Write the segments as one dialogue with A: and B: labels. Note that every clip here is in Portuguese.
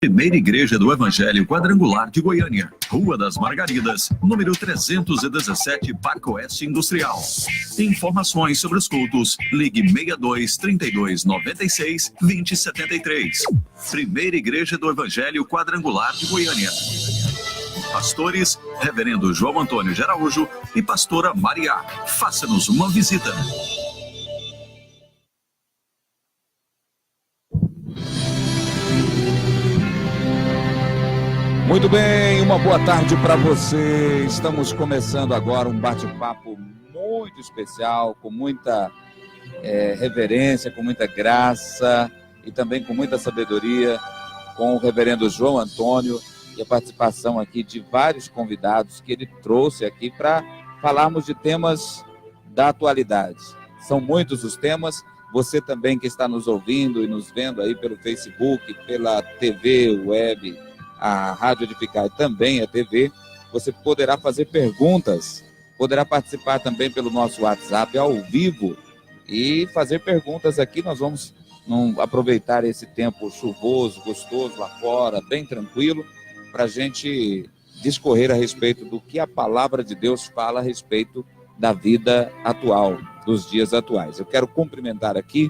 A: Primeira Igreja do Evangelho Quadrangular de Goiânia, Rua das Margaridas, número 317, Parque Oeste Industrial. Informações sobre os cultos, ligue 62 32 96 20 73. Primeira Igreja do Evangelho Quadrangular de Goiânia. Pastores, Reverendo João Antônio de Araújo e Pastora Maria. Faça-nos uma visita.
B: Muito bem, uma boa tarde para você. Estamos começando agora um bate-papo muito especial, com muita reverência, com muita graça e também com muita sabedoria, com o reverendo João Antônio e a participação aqui de vários convidados que ele trouxe aqui para falarmos de temas da atualidade. São muitos os temas. Você também que está nos ouvindo e nos vendo aí pelo Facebook, pela TV, web, a Rádio Edificai e também a TV, você poderá fazer perguntas, poderá participar também pelo nosso WhatsApp ao vivo e fazer perguntas aqui. Nós vamos aproveitar esse tempo chuvoso, gostoso lá fora, bem tranquilo, para a gente discorrer a respeito do que a palavra de Deus fala a respeito da vida atual, dos dias atuais. Eu quero cumprimentar aqui,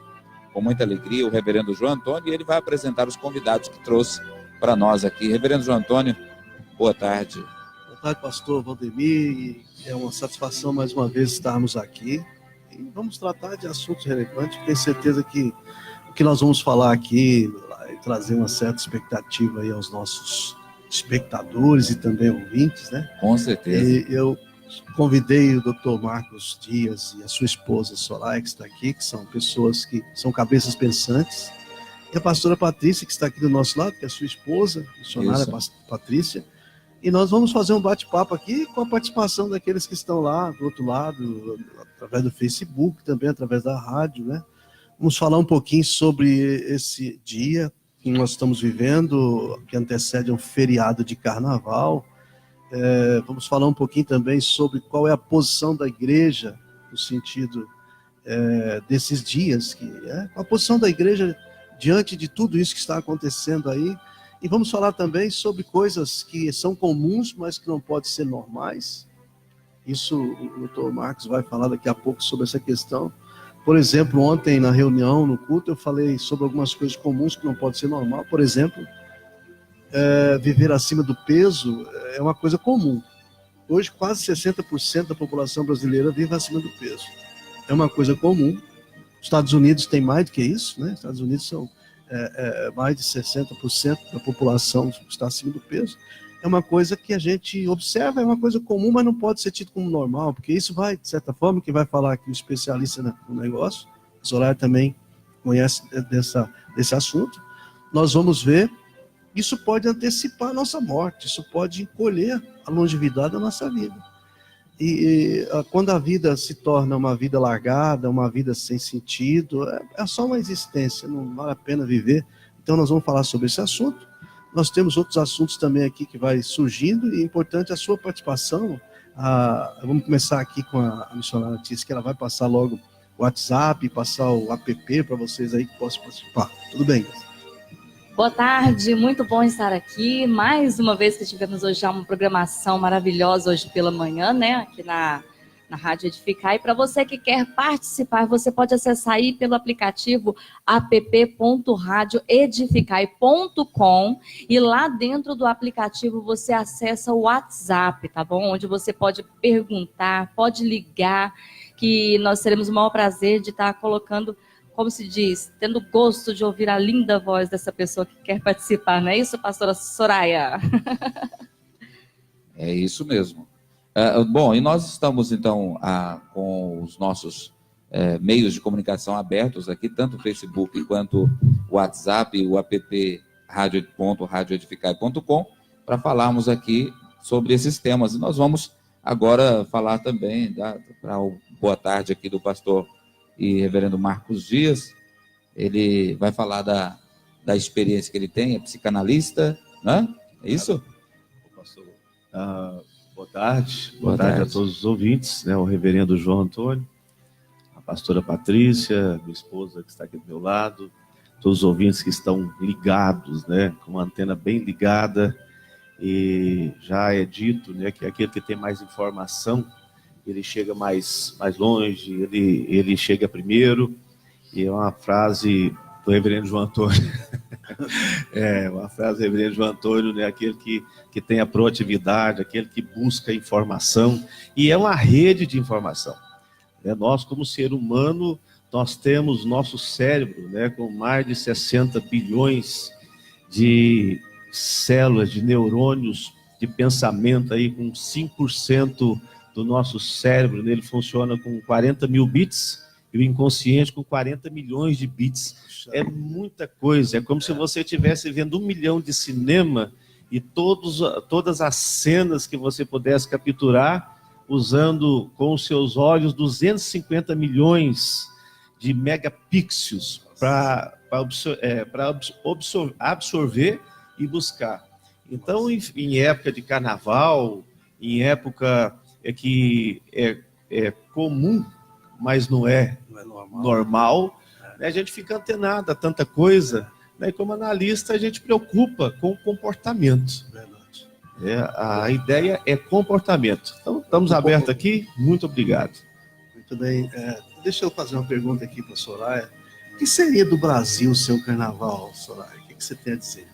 B: com muita alegria, o reverendo João Antônio, e ele vai apresentar os convidados que trouxe para nós aqui. Reverendo João Antônio, boa tarde.
C: Boa tarde, pastor Valdemir. É uma satisfação mais uma vez estarmos aqui. E vamos tratar de assuntos relevantes. Tenho certeza que o que nós vamos falar aqui vai trazer uma certa expectativa aí aos nossos espectadores e também ouvintes, né?
B: Com certeza.
C: E eu convidei o Dr. Marcos Dias e a sua esposa Soraya, que está aqui, que são pessoas que são cabeças pensantes. E a pastora Patrícia, que está aqui do nosso lado, que é a sua esposa, missionária Patrícia. E nós vamos fazer um bate-papo aqui com a participação daqueles que estão lá do outro lado, através do Facebook, também através da rádio, né? Vamos falar um pouquinho sobre esse dia que nós estamos vivendo, que antecede um feriado de carnaval. Vamos falar um pouquinho também sobre qual é a posição da igreja, no sentido desses dias, a posição da igreja diante de tudo isso que está acontecendo aí. E vamos falar também sobre coisas que são comuns, mas que não podem ser normais. Isso o Dr. Marcos vai falar daqui a pouco sobre essa questão. Por exemplo, ontem na reunião, no culto, eu falei sobre algumas coisas comuns que não podem ser normal. Por exemplo, viver acima do peso é uma coisa comum. Hoje, quase 60% da população brasileira vive acima do peso. É uma coisa comum. Os Estados Unidos tem mais do que isso, né? Os Estados Unidos são mais de 60% da população está acima do peso. É uma coisa que a gente observa, é uma coisa comum, mas não pode ser tido como normal, porque isso vai, de certa forma, que vai falar aqui o especialista no negócio, a Soraya também conhece desse assunto, nós vamos ver, isso pode antecipar a nossa morte, isso pode encolher a longevidade da nossa vida. E quando a vida se torna uma vida largada, uma vida sem sentido, é só uma existência, não vale a pena viver. Então nós vamos falar sobre esse assunto. Nós temos outros assuntos também aqui que vai surgindo, e é importante a sua participação. Vamos começar aqui com a missionária Tícia, que ela vai passar logo o WhatsApp, passar o app para vocês aí que possam participar. Tudo bem?
D: Boa tarde, muito bom estar aqui. Mais uma vez que tivemos hoje já uma programação maravilhosa hoje pela manhã, né? Aqui na Rádio Edificai. E para você que quer participar, você pode acessar aí pelo aplicativo app.radioedificai.com e lá dentro do aplicativo você acessa o WhatsApp, tá bom? Onde você pode perguntar, pode ligar, que nós teremos o maior prazer de estar colocando, como se diz, tendo gosto de ouvir a linda voz dessa pessoa que quer participar, não é isso, pastora Soraya?
B: É isso mesmo. Bom, e nós estamos, então, com os nossos meios de comunicação abertos aqui, tanto o Facebook quanto o WhatsApp, o app radioedificai.com, para falarmos aqui sobre esses temas. E nós vamos agora falar também, para o boa tarde aqui do pastor e reverendo Marcos Dias. Ele vai falar da experiência que ele tem, é psicanalista, né? É isso?
E: Pastor, boa tarde a todos os ouvintes, né? O reverendo João Antônio, a pastora Patrícia, minha esposa que está aqui do meu lado, todos os ouvintes que estão ligados, né, com uma antena bem ligada. E já é dito, né, que aquele que tem mais informação, ele chega mais longe, ele chega primeiro. E é uma frase do reverendo João Antônio. Uma frase do reverendo João Antônio, né, aquele que tem a proatividade, aquele que busca informação. E é uma rede de informação. Nós, como ser humano, nós temos nosso cérebro, né, com mais de 60 bilhões de células, de neurônios, de pensamento, aí, com 5% do nosso cérebro, ele funciona com 40 mil bits, e o inconsciente com 40 milhões de bits. É muita coisa, é como se você estivesse vendo 1 milhão de cinema, e todas as cenas que você pudesse capturar, usando com os seus olhos 250 milhões de megapixels para absorver e buscar. Então, em época de carnaval, em época que é comum, mas não é normal, né, a gente fica antenado a tanta coisa, né, e como analista a gente preocupa com o comportamento. A ideia é comportamento. Então, estamos abertos aqui. Muito obrigado.
C: Muito bem. Deixa eu fazer uma pergunta aqui para a Soraya. O que seria do Brasil sem o carnaval, Soraya? O que você tem a dizer?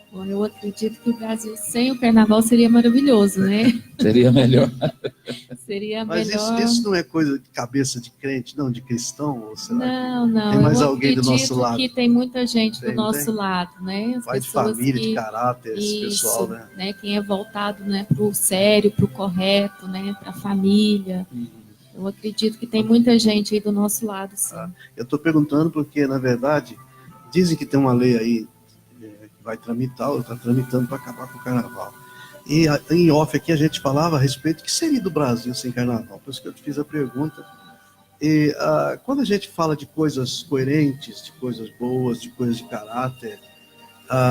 F: Bom, eu acredito que o Brasil sem o carnaval seria maravilhoso, né?
B: Seria melhor.
F: Seria
C: Mas
F: melhor.
C: Isso não é coisa de cabeça de crente, não, de cristão? Ou será
F: Não.
C: Tem mais alguém do nosso lado?
F: Que tem muita gente do nosso lado, né? As
C: mais de
F: pessoas
C: família,
F: que,
C: de caráter, esse pessoal, né?
F: Quem é voltado, né, para o sério, para o correto, né, para a família. Eu acredito que tem muita gente aí do nosso lado, sim.
C: Eu estou perguntando porque, na verdade, dizem que tem uma lei aí que vai tramitar, ou está tramitando para acabar com o carnaval. E em off aqui a gente falava a respeito do que seria do Brasil sem carnaval. Por isso que eu te fiz a pergunta. E quando a gente fala de coisas coerentes, de coisas boas, de coisas de caráter,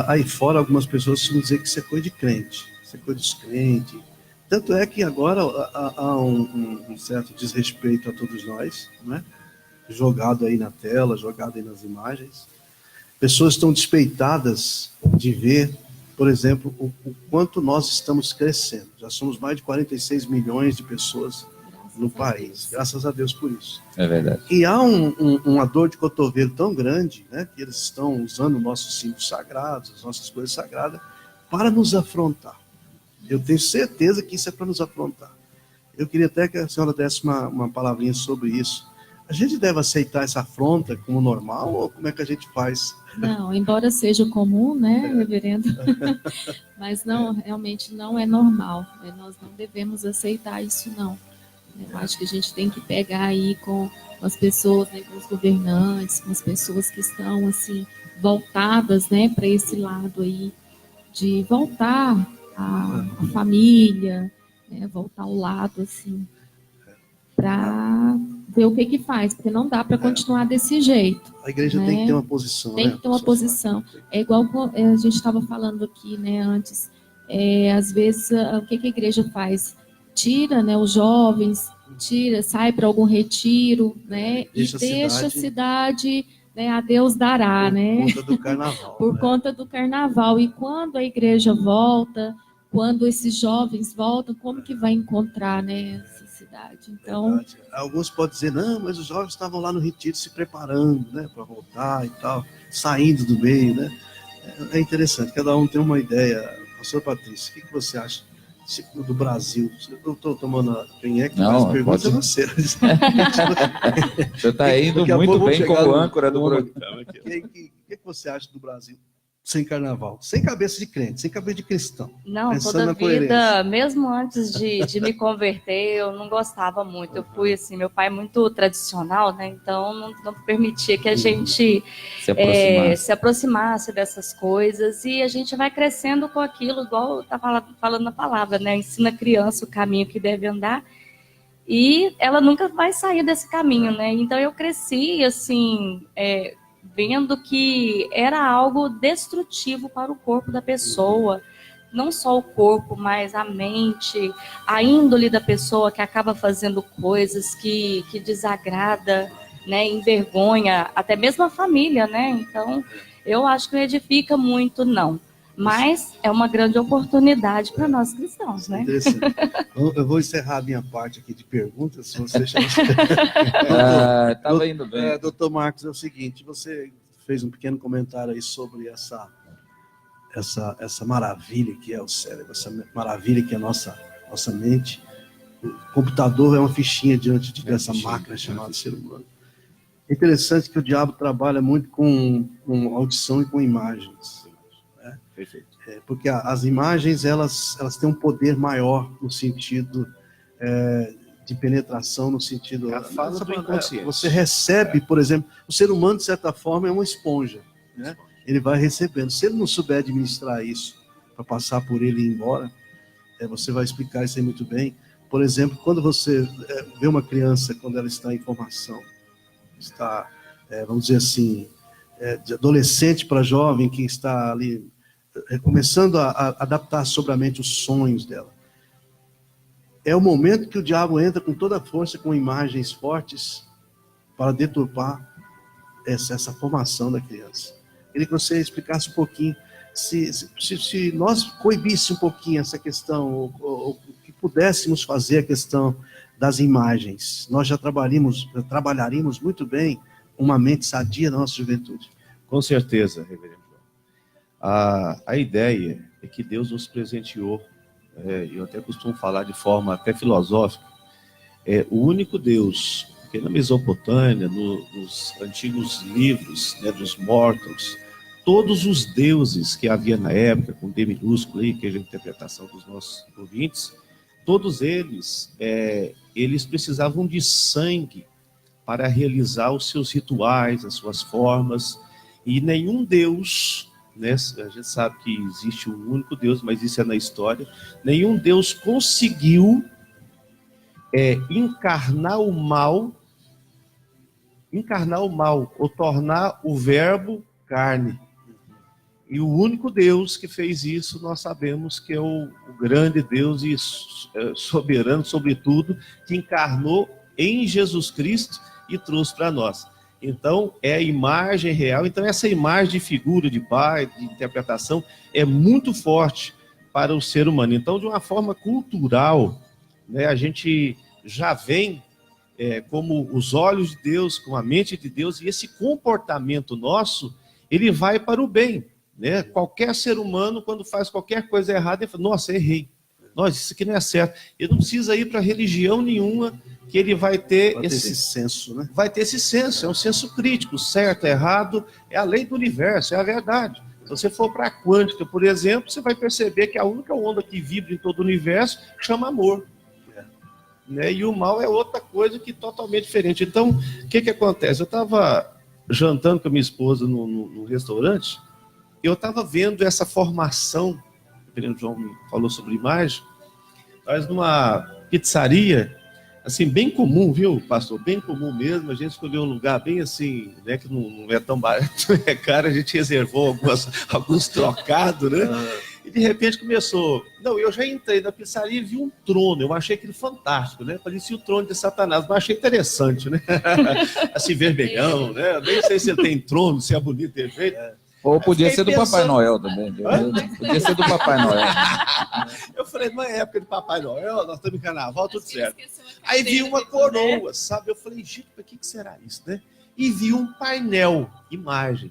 C: aí fora algumas pessoas costumam dizer que isso é coisa de crente, isso é coisa dos crentes. Tanto é que agora há um certo desrespeito a todos nós, né? Jogado aí na tela, jogado aí nas imagens. Pessoas estão despeitadas de ver, por exemplo, o quanto nós estamos crescendo. Já somos mais de 46 milhões de pessoas no país. Graças a Deus por isso.
B: É verdade.
C: E há uma dor de cotovelo tão grande, né, que eles estão usando nossos símbolos sagrados, as nossas coisas sagradas, para nos afrontar. Eu tenho certeza que isso é para nos afrontar. Eu queria até que a senhora desse uma palavrinha sobre isso. A gente deve aceitar essa afronta como normal ou como é que a gente faz?
F: Não, embora seja comum, né, reverendo? Mas não, realmente não é normal. Nós não devemos aceitar isso, não. Eu acho que a gente tem que pegar aí com as pessoas, né, com os governantes, com as pessoas que estão, assim, voltadas, né, para esse lado aí, de voltar a família, né, voltar ao lado, assim, para ver o que faz, porque não dá para continuar desse jeito.
C: A igreja, né, tem que ter uma posição.
F: Tem que ter uma posição. É igual a gente estava falando aqui, né, antes. Às vezes, o que a igreja faz? Tira, né, os jovens, sai para algum retiro, né, deixa a cidade, né, a Deus dará, né?
C: Por conta do carnaval.
F: Por conta do carnaval. E quando a igreja volta, quando esses jovens voltam, como que vai encontrar, né, essa cidade? Então,
C: verdade. Alguns podem dizer, não, mas os jovens estavam lá no retiro se preparando, né, para voltar e tal, saindo do meio, né? É interessante, cada um tem uma ideia. Pastor Patrício, o que você acha do Brasil? Eu estou tomando quem é que faz perguntas a você.
B: Você está indo muito bem como âncora do programa.
C: O que você acha do Brasil sem carnaval? Sem cabeça de crente, sem cabeça de cristão.
D: Não, toda a vida, mesmo antes de me converter, eu não gostava muito. Eu fui assim, meu pai é muito tradicional, né? Então não permitia que a gente se aproximasse dessas coisas. E a gente vai crescendo com aquilo, igual está falando na palavra, né? Ensina a criança o caminho que deve andar. E ela nunca vai sair desse caminho, né? Então eu cresci, assim, vendo que era algo destrutivo para o corpo da pessoa. Não só o corpo, mas a mente, a índole da pessoa que acaba fazendo coisas que desagrada né, envergonha até mesmo a família, né? Então, eu acho que não edifica muito, não. Mas é uma grande oportunidade para nós cristãos, né?
C: Interessante. Eu vou encerrar a minha parte aqui de perguntas, se você já...
B: Estava indo bem.
C: Doutor Marcos, é o seguinte, você fez um pequeno comentário aí sobre essa maravilha que é o cérebro, essa maravilha que é a nossa mente. O computador é uma fichinha diante dessa máquina chamada ser humano. É interessante que o diabo trabalha muito com audição e com imagens. Né?
E: Perfeito.
C: Porque as imagens elas têm um poder maior no sentido de penetração, no sentido...
E: A fala do inconsciente.
C: Você recebe, por exemplo, o ser humano, de certa forma, é uma esponja. Né? Ele vai recebendo. Se ele não souber administrar isso, para passar por ele e ir embora, você vai explicar isso aí muito bem. Por exemplo, quando você vê uma criança, quando ela está em formação, está, vamos dizer assim, de adolescente para jovem, que está ali começando a adaptar sobre a mente os sonhos dela. É o momento que o diabo entra com toda a força, com imagens fortes, para deturpar essa formação da criança. Queria que você explicasse um pouquinho, se nós coibíssemos um pouquinho essa questão, ou que pudéssemos fazer a questão das imagens, nós já trabalharíamos muito bem uma mente sadia na nossa juventude.
E: Com certeza, reverendo João. A ideia é que Deus nos presenteou, eu até costumo falar de forma até filosófica, o único Deus, que na Mesopotâmia, nos antigos livros, né, dos mortos, todos os deuses que havia na época, com D minúsculo aí, que é a interpretação dos nossos ouvintes, todos eles precisavam de sangue para realizar os seus rituais, as suas formas, e nenhum Deus, né, a gente sabe que existe um único Deus, mas isso é na história, nenhum Deus conseguiu encarnar o mal, ou tornar o verbo carne. E o único Deus que fez isso, nós sabemos que é o grande Deus e soberano sobre tudo, que encarnou em Jesus Cristo e trouxe para nós. Então, é a imagem real. Então, essa imagem de figura de pai, de interpretação, é muito forte para o ser humano. Então, de uma forma cultural, né, a gente já vem como os olhos de Deus, com a mente de Deus, e esse comportamento nosso, ele vai para o bem. Né? Qualquer ser humano, quando faz qualquer coisa errada, ele fala, nossa, errei. Nossa, isso aqui não é certo. Ele não precisa ir para religião nenhuma, que ele vai ter esse
C: senso, né?
E: Vai ter esse senso, é um senso crítico, certo, errado, é a lei do universo, é a verdade. Se você for para a quântica, por exemplo, você vai perceber que a única onda que vibra em todo o universo chama amor. Né? E o mal é outra coisa que totalmente diferente. Então, o que acontece? Eu estava jantando com a minha esposa no restaurante, eu estava vendo essa formação, o João me falou sobre imagem, nós numa pizzaria, assim, bem comum, viu, pastor? Bem comum mesmo, a gente escolheu um lugar bem assim, né, que não é tão barato, é caro, a gente reservou alguns trocados, né? E de repente começou... Não, eu já entrei na pizzaria e vi um trono, eu achei aquele fantástico, né? Parecia o trono de Satanás, mas achei interessante, né? Assim, vermelhão, né? Nem sei se ele tem trono, se é bonito, perfeito.
B: Ou podia ser do Papai Noel também. Podia ser do Papai Noel.
E: Eu falei, não é época de Papai Noel, nós estamos em carnaval, tudo certo. Aí vi uma coroa, sabe? Eu falei, gente, o que será isso, né? E vi um painel, imagem.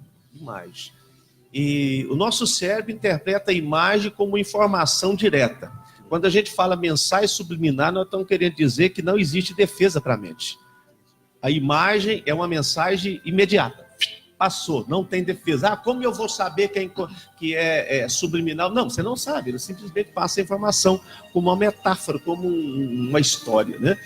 E: E o nosso cérebro interpreta a imagem como informação direta. Quando a gente fala mensagem subliminar, nós estamos querendo dizer que não existe defesa para a mente. A imagem é uma mensagem imediata. Passou, não tem defesa. Ah, como eu vou saber que é subliminal? Não, você não sabe, ele simplesmente passa a informação como uma metáfora, como uma história, né?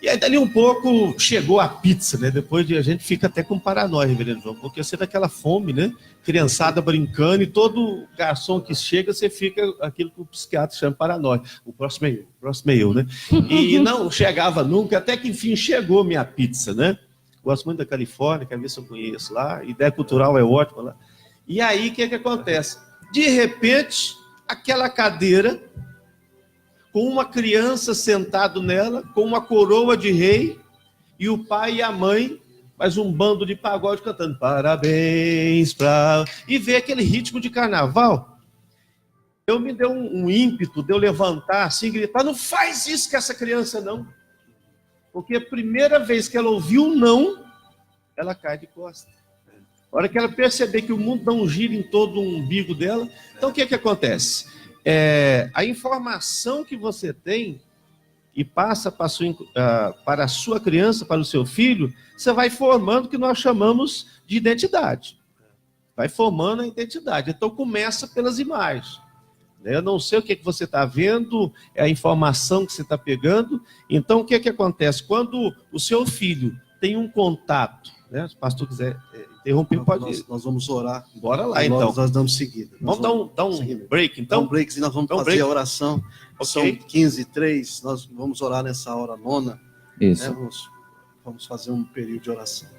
E: E aí, dali um pouco, chegou a pizza, né? Depois a gente fica até com paranoia, reverendo João, porque você dá aquela fome, né? Criançada brincando, e todo garçom que chega, você fica aquilo que o psiquiatra chama paranoia. O próximo é eu, né? E não chegava nunca, até que enfim chegou minha pizza, né? Gosto muito da Califórnia, quero ver se eu conheço lá, ideia cultural é ótima lá. E aí, o que acontece? De repente, aquela cadeira, com uma criança sentado nela, com uma coroa de rei, e o pai e a mãe mas um bando de pagode cantando parabéns pra... E ver aquele ritmo de carnaval, eu me deu um ímpeto de eu levantar assim, gritar, não faz isso com essa criança não. Porque a primeira vez que ela ouviu um não, ela cai de costas. A hora que ela perceber que o mundo dá um giro em todo o umbigo dela, então o que acontece? A informação que você tem e passa para a sua criança, para o seu filho, você vai formando o que nós chamamos de identidade. Vai formando a identidade. Então começa pelas imagens. Eu não sei o que você está vendo, é a informação que você está pegando. Então o que acontece? Quando o seu filho tem um contato, né? Se o pastor quiser interromper, pode ir.
C: Nós vamos orar.
E: Bora lá, então.
C: Nós damos seguida.
E: Vamos dar um break, então?
C: Dá um break, e nós vamos fazer a oração.
E: Okay.
C: São 15h03, nós vamos orar nessa hora nona.
B: Isso.
C: Né? Vamos fazer um período de oração.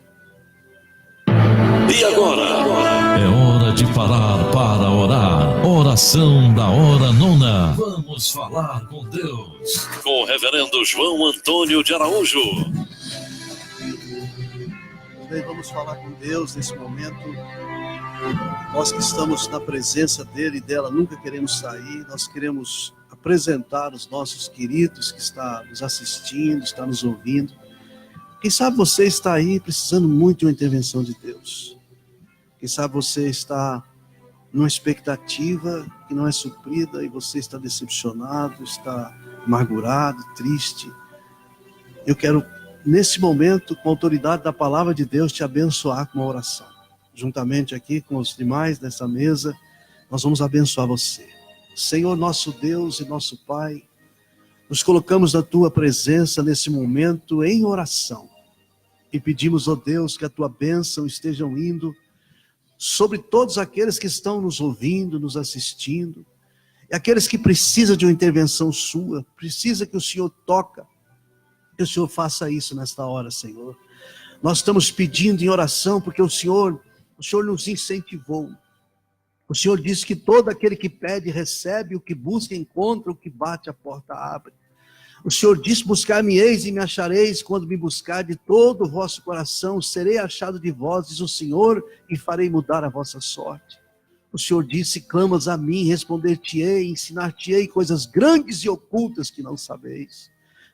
A: E agora? É hora de parar para orar. Oração da hora nona. Vamos falar com Deus. Com o reverendo João Antônio de Araújo.
C: Vamos falar com Deus nesse momento. Nós que estamos na presença dele e dela, nunca queremos sair. Nós queremos apresentar os nossos queridos que está nos assistindo, está nos ouvindo. Quem sabe você está aí precisando muito de uma intervenção de Deus. Quem sabe você está numa expectativa que não é suprida e você está decepcionado, está amargurado, triste. Eu quero, nesse momento, com a autoridade da palavra de Deus, te abençoar com uma oração. Juntamente aqui com os demais dessa mesa, nós vamos abençoar você. Senhor, nosso Deus e nosso Pai, nos colocamos na Tua presença nesse momento em oração. E pedimos, ó Deus, que a Tua bênção esteja indo sobre todos aqueles que estão nos ouvindo, nos assistindo, e aqueles que precisam de uma intervenção Sua, precisa que o Senhor toque, que o Senhor faça isso nesta hora, Senhor. Nós estamos pedindo em oração, porque o Senhor nos incentivou. O Senhor disse que todo aquele que pede, recebe, o que busca, encontra, o que bate, a porta abre. O Senhor disse, buscar-me-eis e me achareis, quando me buscar de todo o vosso coração, serei achado de vós, diz o Senhor, e farei mudar a vossa sorte. O Senhor disse, clamas a mim, responder-te-ei, ensinar-te-ei coisas grandes e ocultas que não sabeis.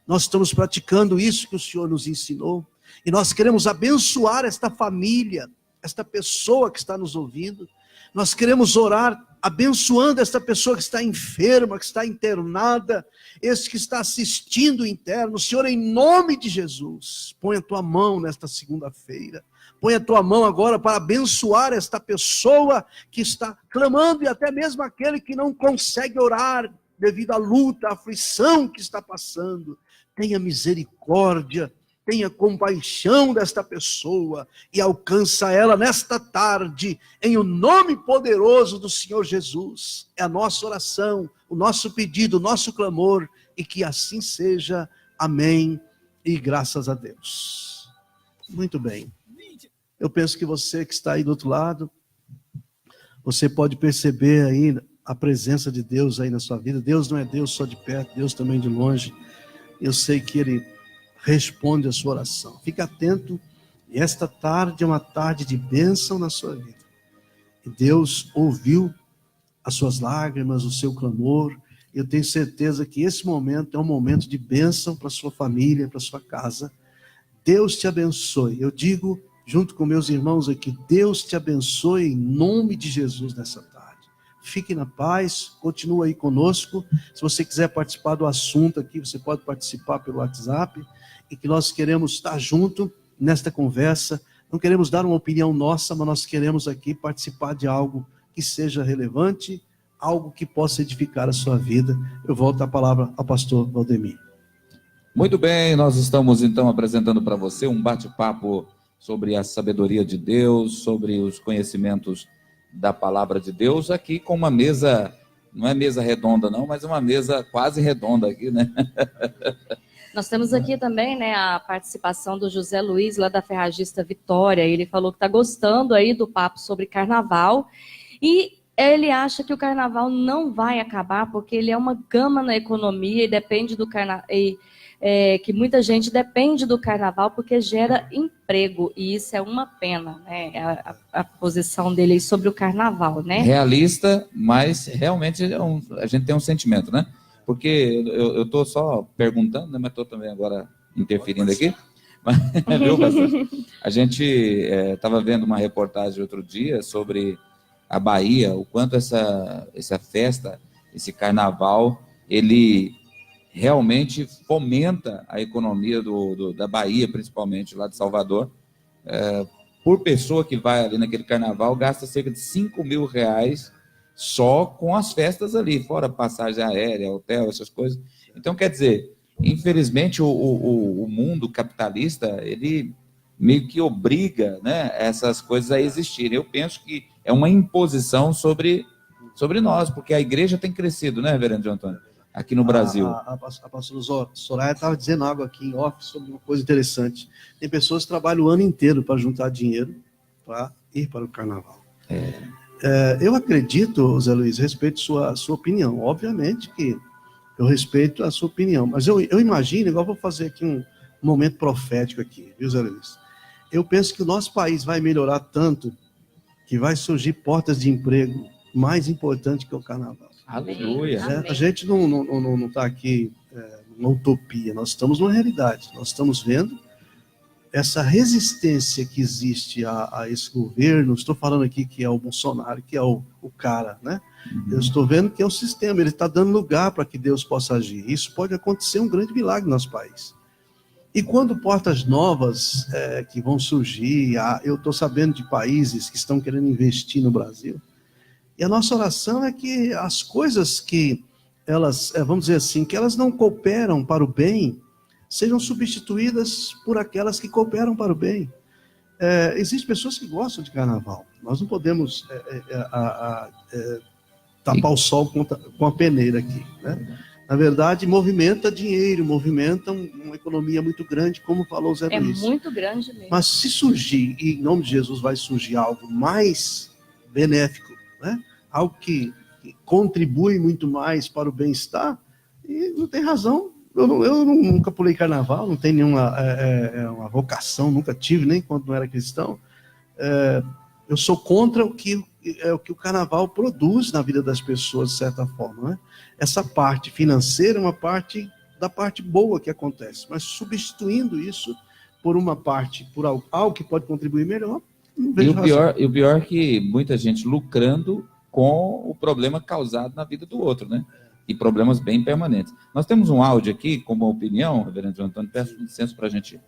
C: Nós estamos praticando isso que o Senhor nos ensinou, e nós queremos abençoar esta família, esta pessoa que está nos ouvindo. Nós queremos orar abençoando esta pessoa que está enferma, que está internada, esse que está assistindo o interno. Senhor, em nome de Jesus, põe a tua mão nesta segunda-feira. Põe a tua mão agora para abençoar esta pessoa que está clamando, e até mesmo aquele que não consegue orar devido à luta, à aflição que está passando. Tenha misericórdia, tenha compaixão desta pessoa e alcança ela nesta tarde, em o nome poderoso do Senhor Jesus. É a nossa oração, o nosso pedido, o nosso clamor, e que assim seja. Amém e graças a Deus. Muito bem. Eu penso que você que está aí do outro lado, você pode perceber aí a presença de Deus aí na sua vida. Deus não é Deus só de perto, Deus também de longe. Eu sei que Ele responde a sua oração. Fique atento, e esta tarde é uma tarde de bênção na sua vida. E Deus ouviu as suas lágrimas, o seu clamor. Eu tenho certeza que esse momento é um momento de bênção para a sua família, para a sua casa. Deus te abençoe. Eu digo, junto com meus irmãos aqui, Deus te abençoe em nome de Jesus nessa tarde. Fique na paz, continue aí conosco. Se você quiser participar do assunto aqui, você pode participar pelo WhatsApp, e que nós queremos estar junto nesta conversa. Não queremos dar uma opinião nossa, mas nós queremos aqui participar de algo que seja relevante, algo que possa edificar a sua vida. Eu volto a palavra ao pastor Valdemir.
B: Muito bem, nós estamos então apresentando para você um bate-papo sobre a sabedoria de Deus, sobre os conhecimentos da palavra de Deus, aqui com uma mesa, não é mesa redonda não, mas uma mesa quase redonda aqui, né?
D: Nós temos aqui também, né, a participação do José Luiz, lá da Ferragista Vitória. Ele falou que está gostando aí do papo sobre carnaval. E Ele acha que o carnaval não vai acabar, porque ele é uma gama na economia e depende do carnaval. Que muita gente depende do carnaval porque gera emprego, e isso é uma pena, né? A posição dele aí sobre o carnaval, né?
B: Realista, mas realmente a gente tem um sentimento, né? Porque eu estou só perguntando, né? Mas estou também agora interferindo aqui. Mas, viu, pastor? A gente estava vendo uma reportagem outro dia sobre a Bahia, o quanto essa festa, esse carnaval, ele realmente fomenta a economia da Bahia, principalmente lá de Salvador. Por pessoa que vai ali naquele carnaval, gasta cerca de R$ 5.000 só com as festas ali, fora passagem aérea, hotel, essas coisas. Então, quer dizer, infelizmente, o mundo capitalista, ele meio que obriga, né, essas coisas a existirem. Eu penso que é uma imposição sobre nós, porque a igreja tem crescido, né, reverendo João Antônio? Aqui no Brasil.
C: A pastora Soraya estava dizendo algo aqui em off sobre uma coisa interessante. Tem pessoas que trabalham o ano inteiro para juntar dinheiro para ir para o carnaval. Eu acredito, Zé Luiz, respeito sua opinião. Obviamente que eu respeito a sua opinião, mas eu imagino, igual vou fazer aqui um momento profético aqui, viu, Zé Luiz? Eu penso que o nosso país vai melhorar tanto que vai surgir portas de emprego mais importantes que o carnaval.
B: Aleluia.
C: A gente não está aqui numa utopia, nós estamos numa realidade. Nós estamos vendo essa resistência que existe a esse governo. Estou falando aqui que é o Bolsonaro, que é o cara, né? Eu estou vendo que é o sistema, ele está dando lugar para que Deus possa agir. Isso pode acontecer um grande milagre no nosso país. E quando portas novas que vão surgir, eu estou sabendo de países que estão querendo investir no Brasil. E a nossa oração é que as coisas que elas, vamos dizer assim, que elas não cooperam para o bem, sejam substituídas por aquelas que cooperam para o bem. Existem pessoas que gostam de carnaval. Nós não podemos tapar o sol com a peneira aqui, né? Na verdade, movimenta dinheiro, movimenta uma economia muito grande, como falou o Zé Luiz.
D: É muito grande mesmo.
C: Mas se surgir, e em nome de Jesus vai surgir algo mais benéfico, né? Algo que contribui muito mais para o bem-estar, e não tem razão. Eu nunca pulei carnaval, não tenho nenhuma uma vocação, nunca tive, nem quando não era cristão. Eu sou contra o que o carnaval produz na vida das pessoas, de certa forma, né? Essa parte financeira é uma parte da parte boa que acontece, mas substituindo isso por uma parte, por algo que pode contribuir melhor, não vejo razão.
B: E o pior é que muita gente lucrando com o problema causado na vida do outro, né? E problemas bem permanentes. Nós temos um áudio aqui, como opinião, reverendo João Antônio, peço licença para a gente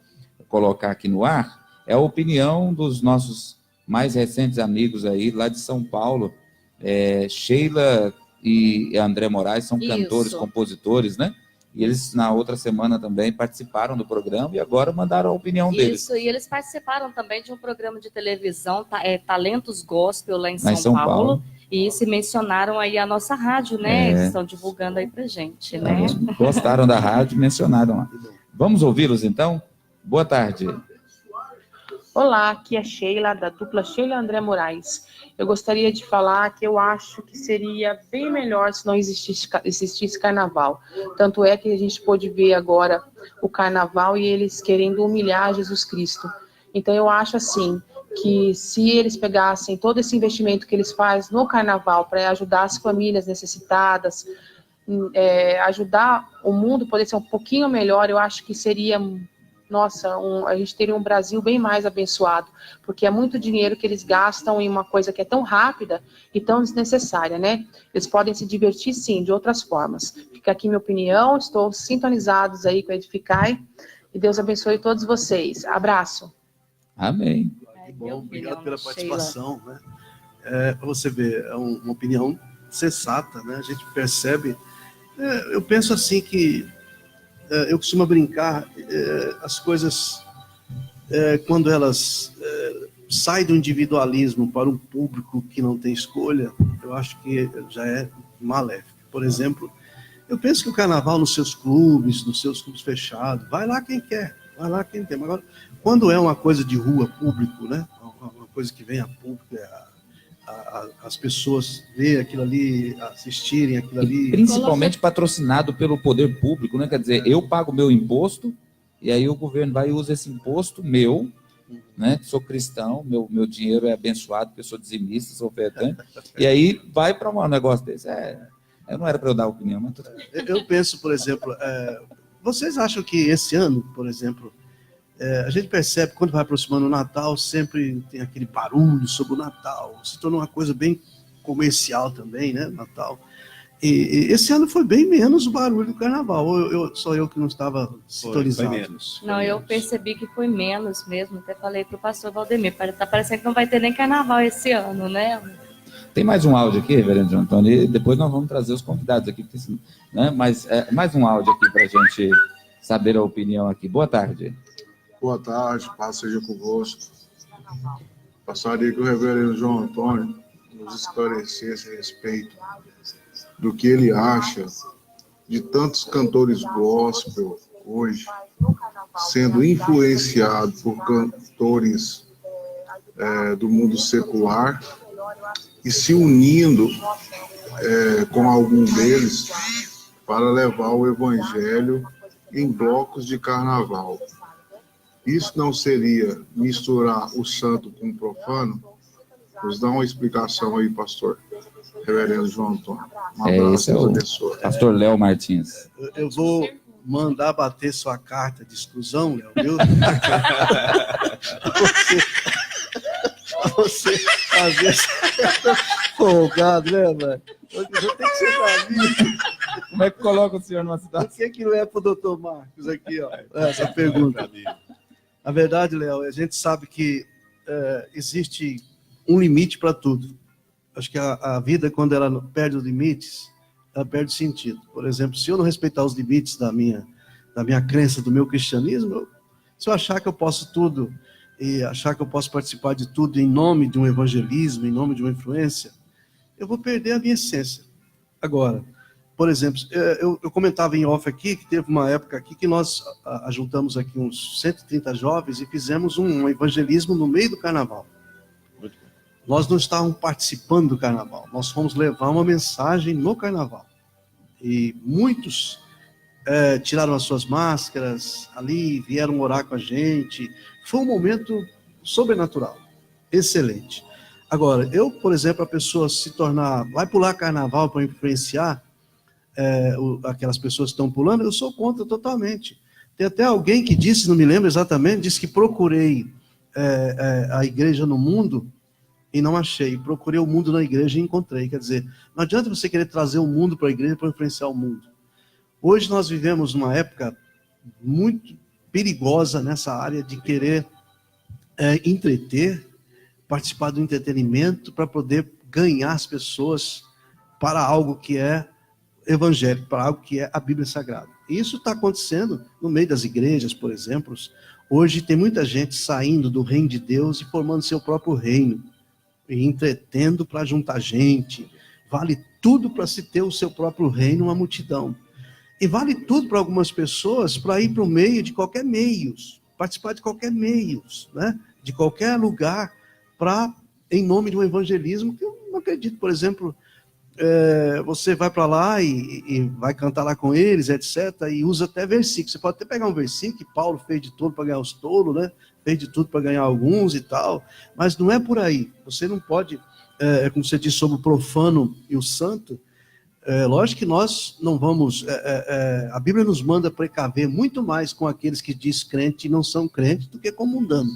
B: colocar aqui no ar, é a opinião dos nossos mais recentes amigos aí, lá de São Paulo, Sheila e André Moraes, são cantores, compositores, né? E eles, na outra semana, também participaram do programa e agora mandaram a opinião deles.
D: Isso, e eles participaram também de um programa de televisão, Talentos Gospel, lá em São Paulo. E se mencionaram aí a nossa rádio, né? Eles estão divulgando aí pra gente, né?
B: Gostaram da rádio, mencionaram lá. Vamos ouvi-los, então? Boa tarde.
G: Olá, aqui é Sheila, da dupla Sheila e André Moraes. Eu gostaria de falar que eu acho que seria bem melhor se não existisse carnaval. Tanto é que a gente pôde ver agora o carnaval e eles querendo humilhar Jesus Cristo. Então eu acho assim, que se eles pegassem todo esse investimento que eles fazem no carnaval para ajudar as famílias necessitadas, ajudar o mundo poder ser um pouquinho melhor, eu acho que seria... Nossa, a gente teria um Brasil bem mais abençoado, porque é muito dinheiro que eles gastam em uma coisa que é tão rápida e tão desnecessária, né? Eles podem se divertir, sim, de outras formas. Fica aqui minha opinião, estou sintonizados aí com a Edificai, e Deus abençoe todos vocês. Abraço.
B: Amém.
C: Bom, obrigado pela participação, né? Para você ver, é uma opinião sensata, né? A gente percebe, eu penso assim que eu costumo brincar, as coisas, quando elas saem do individualismo para um público que não tem escolha, eu acho que já é maléfico. Por exemplo, eu penso que o carnaval nos seus clubes fechados, vai lá quem quer. Mas agora, quando é uma coisa de rua, público, né? Uma coisa que vem a público, as pessoas verem aquilo ali, assistirem aquilo ali.
B: Principalmente patrocinado pelo poder público, né? Quer dizer, eu pago meu imposto e aí o governo vai e usa esse imposto meu, né? Sou cristão, meu dinheiro é abençoado, porque eu sou dizimista, sou ofertante, e aí vai para um negócio desse. Não era para eu dar opinião, mas tudo bem.
C: Eu penso, por exemplo, vocês acham que esse ano, por exemplo, a gente percebe que quando vai aproximando o Natal, sempre tem aquele barulho sobre o Natal, se tornou uma coisa bem comercial também, né, Natal. E esse ano foi bem menos o barulho do Carnaval, só eu que não estava sintonizado.
E: Foi menos.
D: Não, eu percebi que foi menos mesmo, até falei para o pastor Valdemir, tá parecendo que não vai ter nem Carnaval esse ano, né?
B: Tem mais um áudio aqui, reverendo João Antônio, e depois nós vamos trazer os convidados aqui, né? Mas mais um áudio aqui para a gente saber a opinião aqui. Boa tarde.
H: Boa tarde, paz seja convosco. Gostaria que o reverendo João Antônio nos esclarecesse a respeito do que ele acha de tantos cantores gospel hoje sendo influenciados por cantores do mundo secular e se unindo com algum deles para levar o evangelho em blocos de carnaval. Isso não seria misturar o santo com o profano? Nos dá uma explicação aí, pastor. Reverendo João Antônio. Um abraço,
B: Esse é o pastor Léo Martins.
C: Eu vou mandar bater sua carta de exclusão, Léo, viu? você fazer essa folgado, né, mano? Você tem que ser pra mim.
B: Como é que coloca o senhor numa situação?
C: Por que não é pro doutor Marcos aqui, ó? Essa pergunta. Na verdade, Léo, a gente sabe que existe um limite para tudo. Acho que a vida, quando ela perde os limites, ela perde sentido. Por exemplo, se eu não respeitar os limites da minha crença, do meu cristianismo, se eu achar que eu posso tudo e achar que eu posso participar de tudo em nome de um evangelismo, em nome de uma influência, eu vou perder a minha essência. Agora, por exemplo, eu comentava em off aqui que teve uma época aqui que nós ajuntamos aqui uns 130 jovens e fizemos um evangelismo no meio do carnaval. Nós não estávamos participando do carnaval, nós fomos levar uma mensagem no carnaval. E muitos tiraram as suas máscaras ali, vieram orar com a gente. Foi um momento sobrenatural, excelente. Agora, por exemplo, a pessoa se tornar, vai pular carnaval para influenciar aquelas pessoas que estão pulando, eu sou contra totalmente. Tem até alguém que disse, não me lembro exatamente, disse que procurei a igreja no mundo e não achei. Procurei o mundo na igreja e encontrei. Quer dizer, não adianta você querer trazer o mundo para a igreja para influenciar o mundo. Hoje nós vivemos numa época muito perigosa nessa área de querer entreter, participar do entretenimento para poder ganhar as pessoas para algo que é evangélico, para algo que é a Bíblia Sagrada. E isso está acontecendo no meio das igrejas, por exemplo. Hoje tem muita gente saindo do reino de Deus e formando seu próprio reino, e entretendo para juntar gente. Vale tudo para se ter o seu próprio reino, uma multidão. E vale tudo para algumas pessoas para ir para o meio de qualquer meios, participar de qualquer meios, né? De qualquer lugar, em nome de um evangelismo que eu não acredito. Por exemplo, você vai para lá e vai cantar lá com eles, etc., e usa até versículo. Você pode até pegar um versículo que Paulo fez de tudo para ganhar os tolos, né? Fez de tudo para ganhar alguns e tal, mas não é por aí. Você não pode, como você disse sobre o profano e o santo, lógico que nós não vamos, a Bíblia nos manda precaver muito mais com aqueles que diz crente e não são crentes do que com o mundano,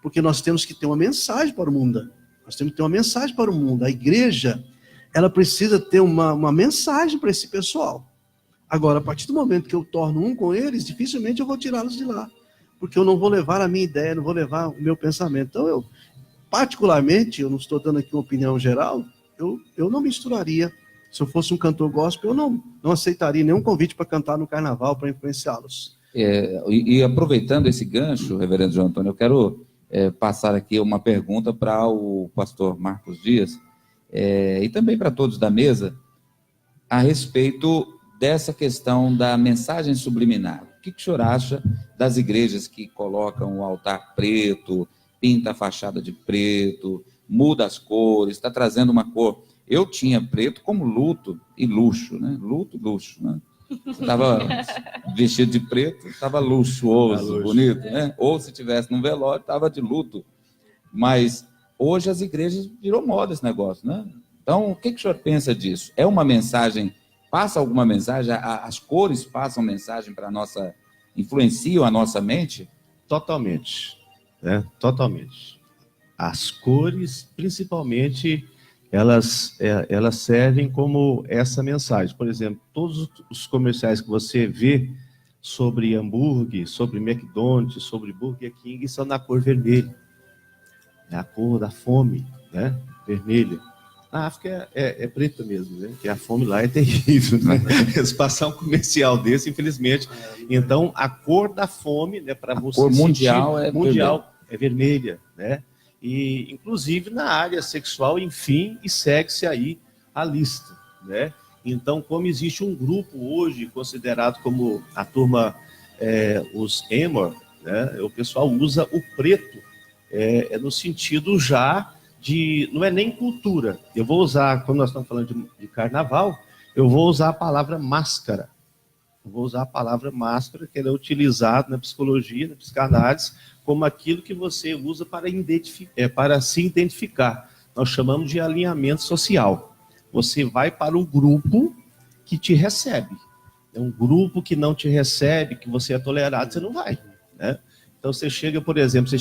C: porque nós temos que ter uma mensagem para o mundano, nós temos que ter uma mensagem para o mundo. A igreja, ela precisa ter uma mensagem para esse pessoal. Agora, a partir do momento que eu torno um com eles, dificilmente eu vou tirá-los de lá, porque eu não vou levar a minha ideia, não vou levar o meu pensamento. Então, particularmente, eu não estou dando aqui uma opinião geral, eu não misturaria. Se eu fosse um cantor gospel, eu não aceitaria nenhum convite para cantar no carnaval, para influenciá-los.
B: E aproveitando esse gancho, reverendo João Antônio, eu quero passar aqui uma pergunta para o pastor Marcos Dias, e também para todos da mesa, a respeito dessa questão da mensagem subliminar. O que o senhor acha das igrejas que colocam o altar preto, pinta a fachada de preto, muda as cores, está trazendo uma cor. Eu tinha preto como luto e luxo, né? Luxo, né? Você estava vestido de preto, estava luxuoso, bonito, né? Ou se tivesse num velório, estava de luto. Mas hoje as igrejas virou moda esse negócio, né? Então, o que o senhor pensa disso? É uma mensagem, passa alguma mensagem? As cores passam mensagem para a nossa, influenciam a nossa mente?
E: Totalmente, né? Totalmente. As cores, principalmente, elas servem como essa mensagem. Por exemplo, todos os comerciais que você vê sobre hambúrguer, sobre McDonald's, sobre Burger King, são na cor vermelha. É a cor da fome, né? Vermelha. Na África é preta mesmo, né? Que a fome lá é terrível, né? Eles passam um comercial desse, infelizmente. Então, a cor da fome, né? Para você
B: cor mundial
E: é vermelha, né? E, inclusive, na área sexual, enfim, e segue-se aí a lista, né? Então, como existe um grupo hoje considerado como a turma, os Emor, né? O pessoal usa o preto, no sentido já de, não é nem cultura. Eu vou usar, quando nós estamos falando de carnaval, eu vou usar a palavra máscara. Eu vou usar a palavra máscara, que ela é utilizada na psicologia, na psicanálise, como aquilo que você usa para se identificar. Nós chamamos de alinhamento social. Você vai para o grupo que te recebe. É um grupo que não te recebe, que você é tolerado, você não vai, né? Então você chega, por exemplo,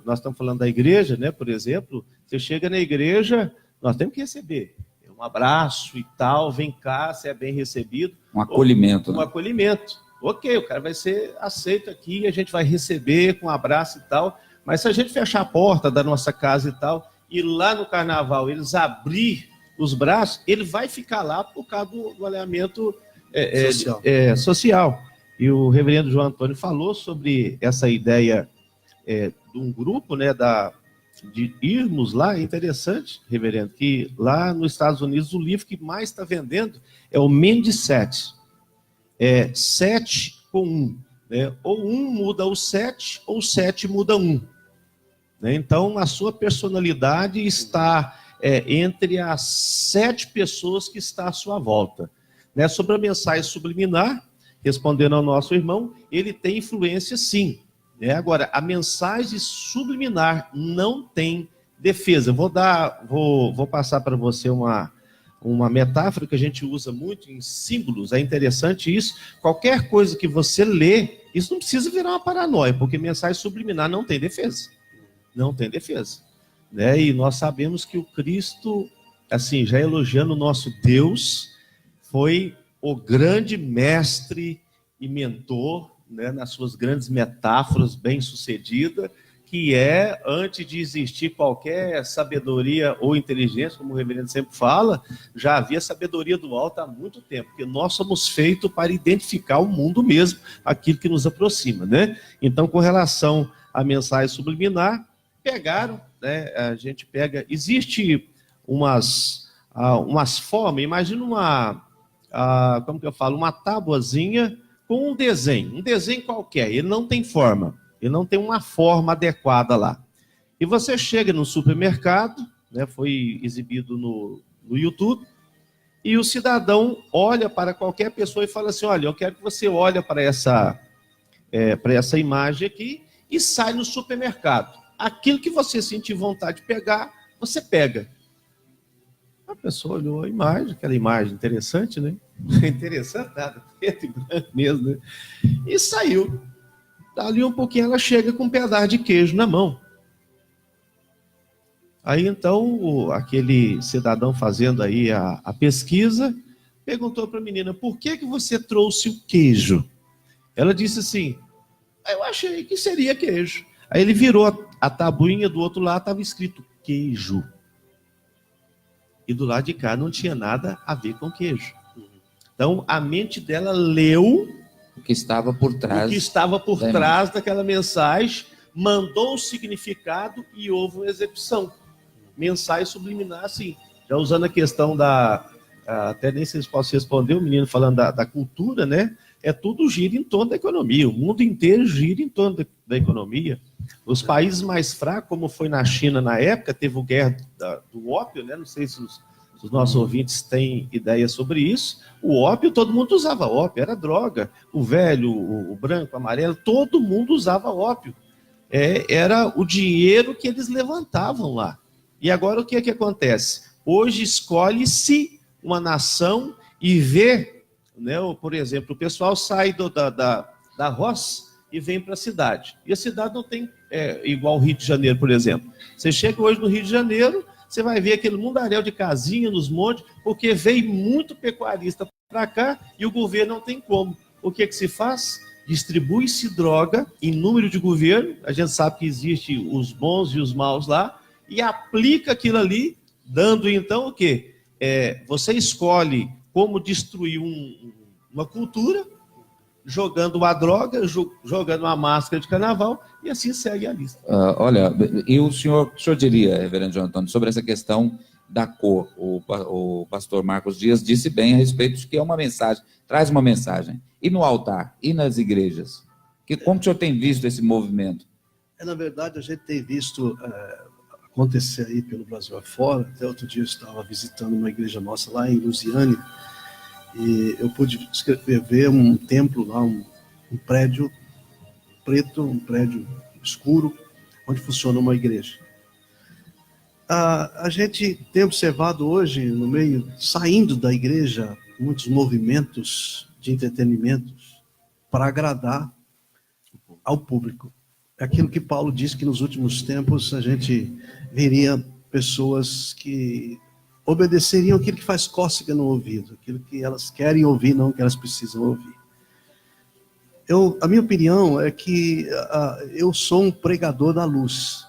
E: nós estamos falando da igreja, né? Por exemplo, você chega na igreja, nós temos que receber um abraço e tal, vem cá, você é bem recebido.
B: Um acolhimento.
E: Um acolhimento. Ok, o cara vai ser aceito aqui, a gente vai receber com um abraço e tal, mas se a gente fechar a porta da nossa casa e tal, e lá no carnaval eles abrir os braços, ele vai ficar lá por causa do alinhamento social. E o reverendo João Antônio falou sobre essa ideia de um grupo, né, de irmos lá. É interessante, reverendo, que lá nos Estados Unidos o livro que mais está vendendo é o Mendes 7. 7 com 1. Né? Ou 1 muda o 7, ou 7 muda 1. Né? Então, a sua personalidade está entre as 7 pessoas que está à sua volta. Né? Sobre a mensagem subliminar, respondendo ao nosso irmão, ele tem influência sim. Né? Agora, a mensagem subliminar não tem defesa. Vou passar para você uma metáfora que a gente usa muito em símbolos. É interessante isso. Qualquer coisa que você lê, isso não precisa virar uma paranoia, porque mensagem subliminar não tem defesa. Não tem defesa. Né? E nós sabemos que o Cristo, assim, já elogiando o nosso Deus, foi o grande mestre e mentor, né, nas suas grandes metáforas, bem-sucedida, que antes de existir qualquer sabedoria ou inteligência, como o reverendo sempre fala, já havia sabedoria do alto há muito tempo, porque nós somos feitos para identificar o mundo mesmo, aquilo que nos aproxima, né? Então, com relação à mensagem subliminar, pegaram, né, a gente pega, existe umas formas, imagina uma tabuazinha com um desenho qualquer, ele não tem forma, ele não tem uma forma adequada lá. E você chega no supermercado, né, foi exibido no YouTube, e o cidadão olha para qualquer pessoa e fala assim, olha, eu quero que você olhe para essa imagem aqui e sai no supermercado. Aquilo que você sentir vontade de pegar, você pega. A pessoa olhou a imagem, aquela imagem interessante, né? Interessante nada, preto e branco mesmo, né? E saiu. Dali um pouquinho ela chega com um pedaço de queijo na mão. Aí então, aquele cidadão fazendo aí a pesquisa, perguntou para a menina, por que você trouxe o queijo? Ela disse assim, eu achei que seria queijo. Aí ele virou a tabuinha do outro lado, estava escrito queijo. E do lado de cá não tinha nada a ver com queijo. Então, a mente dela leu
B: o que estava por trás
E: daquela mensagem, mandou o significado e houve uma execução. Mensagem subliminar, assim. Já usando a questão até nem sei se posso responder, o menino falando da cultura, né? Tudo gira em torno da economia. O mundo inteiro gira em torno da economia. Os países mais fracos, como foi na China na época, teve a guerra do ópio, né? Não sei se os nossos ouvintes têm ideia sobre isso. O ópio, todo mundo usava ópio, era droga. O velho, o branco, o amarelo, todo mundo usava ópio. Era o dinheiro que eles levantavam lá. E agora o que acontece? Hoje escolhe-se uma nação e vê, né, por exemplo, o pessoal sai da roça e vem para a cidade. E a cidade não tem, igual o Rio de Janeiro, por exemplo. Você chega hoje no Rio de Janeiro, você vai ver aquele mundaréu de casinha nos montes, porque veio muito pecuarista para cá e o governo não tem como. O que se faz? Distribui-se droga em número de governo, a gente sabe que existe os bons e os maus lá, e aplica aquilo ali, dando então o quê? Você escolhe como destruir uma cultura, jogando uma droga, jogando uma máscara de carnaval, e assim segue a lista.
B: Olha, e o senhor diria, reverendo João Antônio, sobre essa questão da cor? O pastor Marcos Dias disse bem a respeito de que é uma mensagem, traz uma mensagem. E no altar, e nas igrejas? Como o senhor tem visto esse movimento?
C: Na verdade, a gente tem visto acontecer aí pelo Brasil afora. Até outro dia eu estava visitando uma igreja nossa lá em Lusiânia, e eu pude ver um templo lá, um prédio preto, um prédio escuro, onde funciona uma igreja. A gente tem observado hoje, no meio, saindo da igreja, muitos movimentos de entretenimento para agradar ao público. É aquilo que Paulo diz, que nos últimos tempos a gente veria pessoas que obedeceriam aquilo que faz cócega no ouvido, aquilo que elas querem ouvir, não que elas precisam ouvir. A minha opinião é que eu sou um pregador da luz.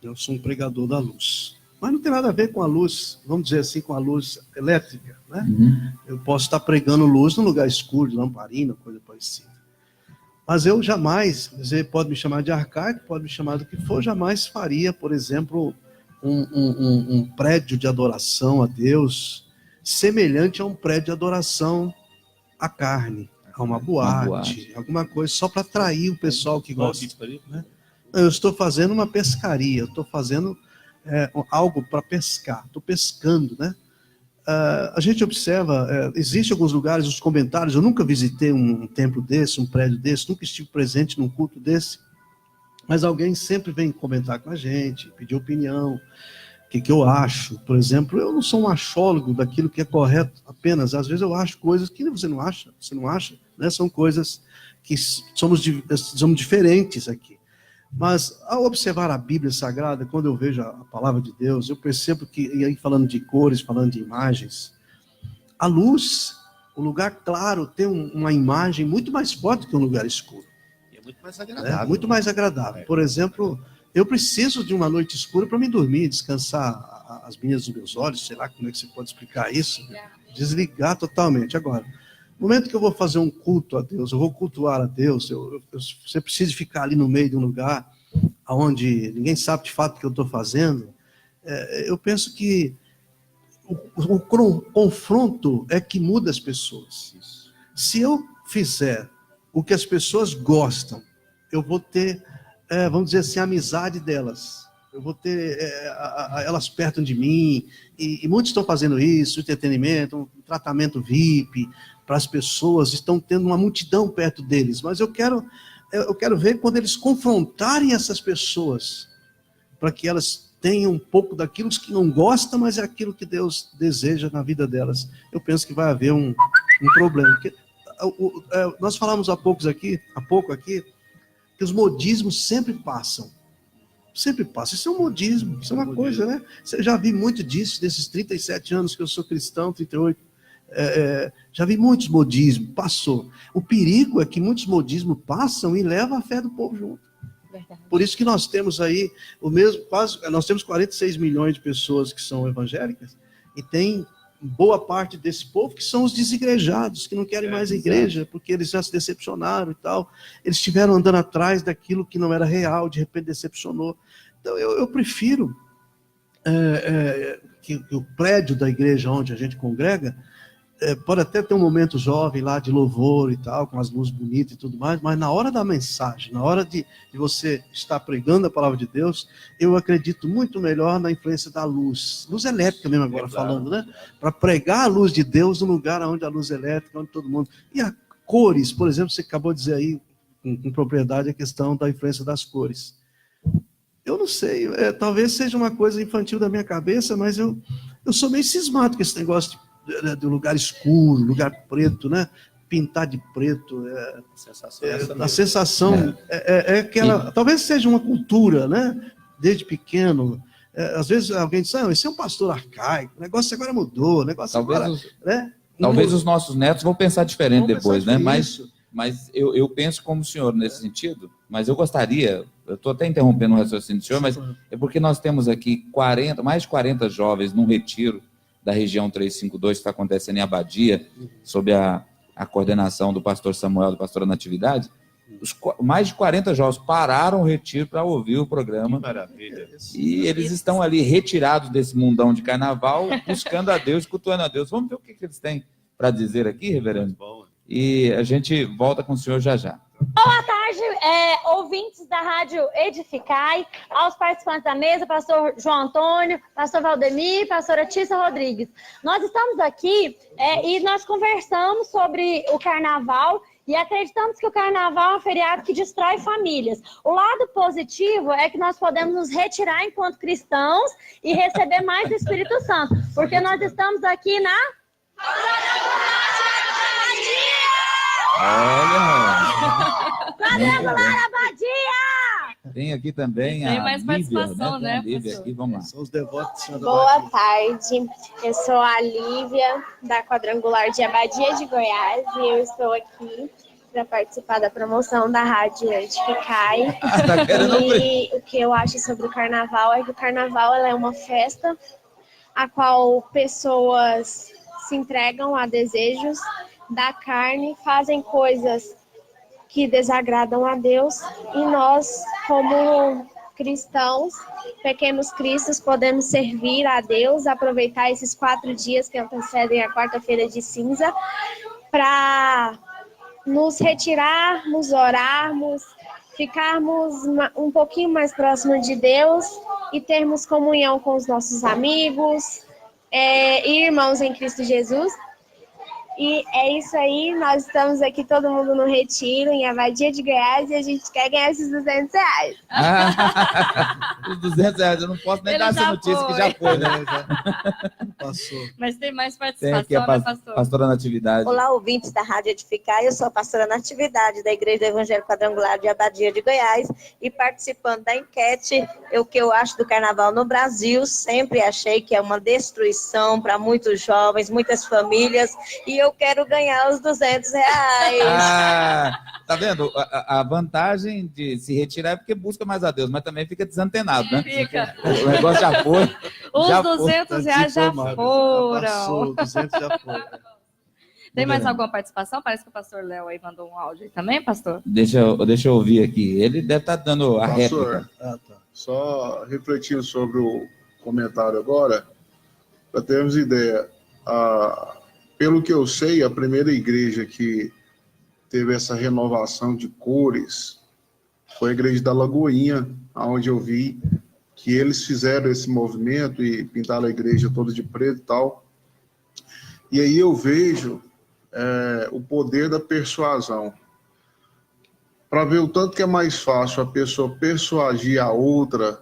C: Eu sou um pregador da luz. Mas não tem nada a ver com a luz, vamos dizer assim, com a luz elétrica, né? Uhum. Eu posso estar pregando luz num lugar escuro, de lamparina, coisa parecida. Mas eu jamais, você pode me chamar de arcaico, pode me chamar do que for, jamais faria, por exemplo, um prédio de adoração a Deus semelhante a um prédio de adoração à carne, a uma boate. Alguma coisa só para atrair o pessoal que gosta. Né? Eu estou fazendo uma pescaria, eu estou fazendo algo para pescar, estou pescando, né? A gente observa, existem alguns lugares, os comentários, eu nunca visitei um templo desse, um prédio desse, nunca estive presente num culto desse, mas alguém sempre vem comentar com a gente, pedir opinião, o que eu acho. Por exemplo, eu não sou um achólogo daquilo que é correto apenas, às vezes eu acho coisas que você não acha, né? São coisas que somos diferentes aqui. Mas, ao observar a Bíblia Sagrada, quando eu vejo a palavra de Deus, eu percebo que, e aí falando de cores, falando de imagens, a luz, o lugar claro, tem uma imagem muito mais forte que um lugar escuro.
E: E é muito mais agradável.
C: Muito mais agradável. Por exemplo, eu preciso de uma noite escura para me dormir, descansar as minhas dos meus olhos, sei lá como é que você pode explicar isso. Desligar totalmente. Agora, no momento que eu vou fazer um culto a Deus, eu vou cultuar a Deus, você precisa ficar ali no meio de um lugar onde ninguém sabe de fato o que eu estou fazendo, eu penso que o confronto é que muda as pessoas. Se eu fizer o que as pessoas gostam, eu vou ter, vamos dizer assim, a amizade delas. Eu vou ter elas perto de mim, e muitos estão fazendo isso, entretenimento, um tratamento VIP para as pessoas, estão tendo uma multidão perto deles, mas eu quero ver quando eles confrontarem essas pessoas, para que elas tenham um pouco daquilo que não gostam, mas é aquilo que Deus deseja na vida delas. Eu penso que vai haver um problema. Porque, nós falamos há pouco aqui, que os modismos sempre passam. Sempre passa. Isso é um modismo, isso é uma coisa, né? Eu já vi muito disso, desses 37 anos que eu sou cristão, 38. Já vi muitos modismos, passou. O perigo é que muitos modismos passam e levam a fé do povo junto. Verdade. Por isso que nós temos aí nós temos 46 milhões de pessoas que são evangélicas, e tem boa parte desse povo que são os desigrejados, que não querem mais a igreja, porque eles já se decepcionaram e tal. Eles estiveram andando atrás daquilo que não era real, de repente decepcionou. Então eu prefiro que o prédio da igreja onde a gente congrega pode até ter um momento jovem lá de louvor e tal, com as luzes bonitas e tudo mais, mas na hora da mensagem, na hora de você estar pregando a palavra de Deus, eu acredito muito melhor na influência da luz elétrica mesmo agora falando, né? Para pregar a luz de Deus no lugar onde a luz elétrica, onde todo mundo... E as cores, por exemplo, você acabou de dizer aí, com propriedade, a questão da influência das cores. Eu não sei, talvez seja uma coisa infantil da minha cabeça, mas eu sou meio cismado com esse negócio do lugar escuro, lugar preto, né? Pintar de preto. A sensação é aquela. Talvez seja uma cultura, né? Desde pequeno. Às vezes alguém diz, esse é um pastor arcaico, o negócio agora mudou, o negócio
B: talvez
C: agora. Né?
B: Talvez os nossos netos vão pensar diferente depois, né? Mas eu penso como o senhor nesse sentido, mas eu gostaria, eu estou até interrompendo o raciocínio do senhor, mas é porque nós temos aqui mais de 40 jovens num retiro da região 352, que está acontecendo em Abadia, sob a coordenação do pastor Samuel, da pastora Natividade. Mais de 40 jovens pararam o retiro para ouvir o programa.
E: Maravilha.
B: E eles estão ali retirados desse mundão de carnaval, buscando a Deus, cultuando a Deus. Vamos ver o que eles têm para dizer aqui, reverendo? E a gente volta com o senhor já já.
I: Boa tarde, ouvintes da Rádio Edificai, aos participantes da mesa, pastor João Antônio, pastor Valdemir, pastora Tícia Rodrigues. Nós estamos aqui e nós conversamos sobre o carnaval e acreditamos que o carnaval é um feriado que destrói famílias. O lado positivo é que nós podemos nos retirar enquanto cristãos e receber mais do Espírito Santo, porque nós estamos aqui na...
B: Olha!
I: Quadrangular Abadia!
B: Tem aqui também
D: tem mais participação,
B: né? Lívia aqui, vamos lá.
C: São os devotos.
J: Boa tarde, eu sou a Lívia, da Quadrangular de Abadia de Goiás, e eu estou aqui para participar da promoção da Rádio Edificai. E o que eu acho sobre o carnaval é que o carnaval é uma festa a qual pessoas se entregam a desejos da carne, fazem coisas que desagradam a Deus, e nós, como cristãos, pequenos cristos, podemos servir a Deus, aproveitar esses 4 dias que antecedem a quarta-feira de cinza, para nos retirarmos, orarmos, ficarmos um pouquinho mais próximo de Deus e termos comunhão com os nossos amigos, irmãos em Cristo Jesus. E é isso aí, nós estamos aqui todo mundo no retiro, em Abadia de Goiás, e a gente quer ganhar esses R$200.
B: Os R$200, eu não posso nem dar essa notícia que já foi, né?
C: Passou.
D: Mas tem mais participação,
B: tem aqui
D: né, pastor?
B: Pastora Natividade.
K: Olá, ouvintes da Rádio Edificar, eu sou a pastora Natividade, da Igreja do Evangelho Quadrangular de Abadia de Goiás, e participando da enquete, o que eu acho do carnaval no Brasil, sempre achei que é uma destruição para muitos jovens, muitas famílias, e eu quero ganhar os R$200.
B: Tá vendo? A vantagem de se retirar é porque busca mais a Deus, mas também fica desantenado, né?
D: Fica.
B: O negócio já foi.
D: Os
B: já
D: R$200 já foram.
C: Passou, 200 já foi.
D: Tem mais alguma participação? Parece que o pastor Léo aí mandou um áudio aí também, pastor?
B: Deixa eu ouvir aqui. Ele deve estar dando a
H: Pastor,
B: réplica.
H: só refletindo sobre o comentário agora, para termos ideia, pelo que eu sei, a primeira igreja que teve essa renovação de cores foi a igreja da Lagoinha, onde eu vi que eles fizeram esse movimento e pintaram a igreja toda de preto e tal. E aí eu vejo o poder da persuasão. Para ver o tanto que é mais fácil a pessoa persuadir a outra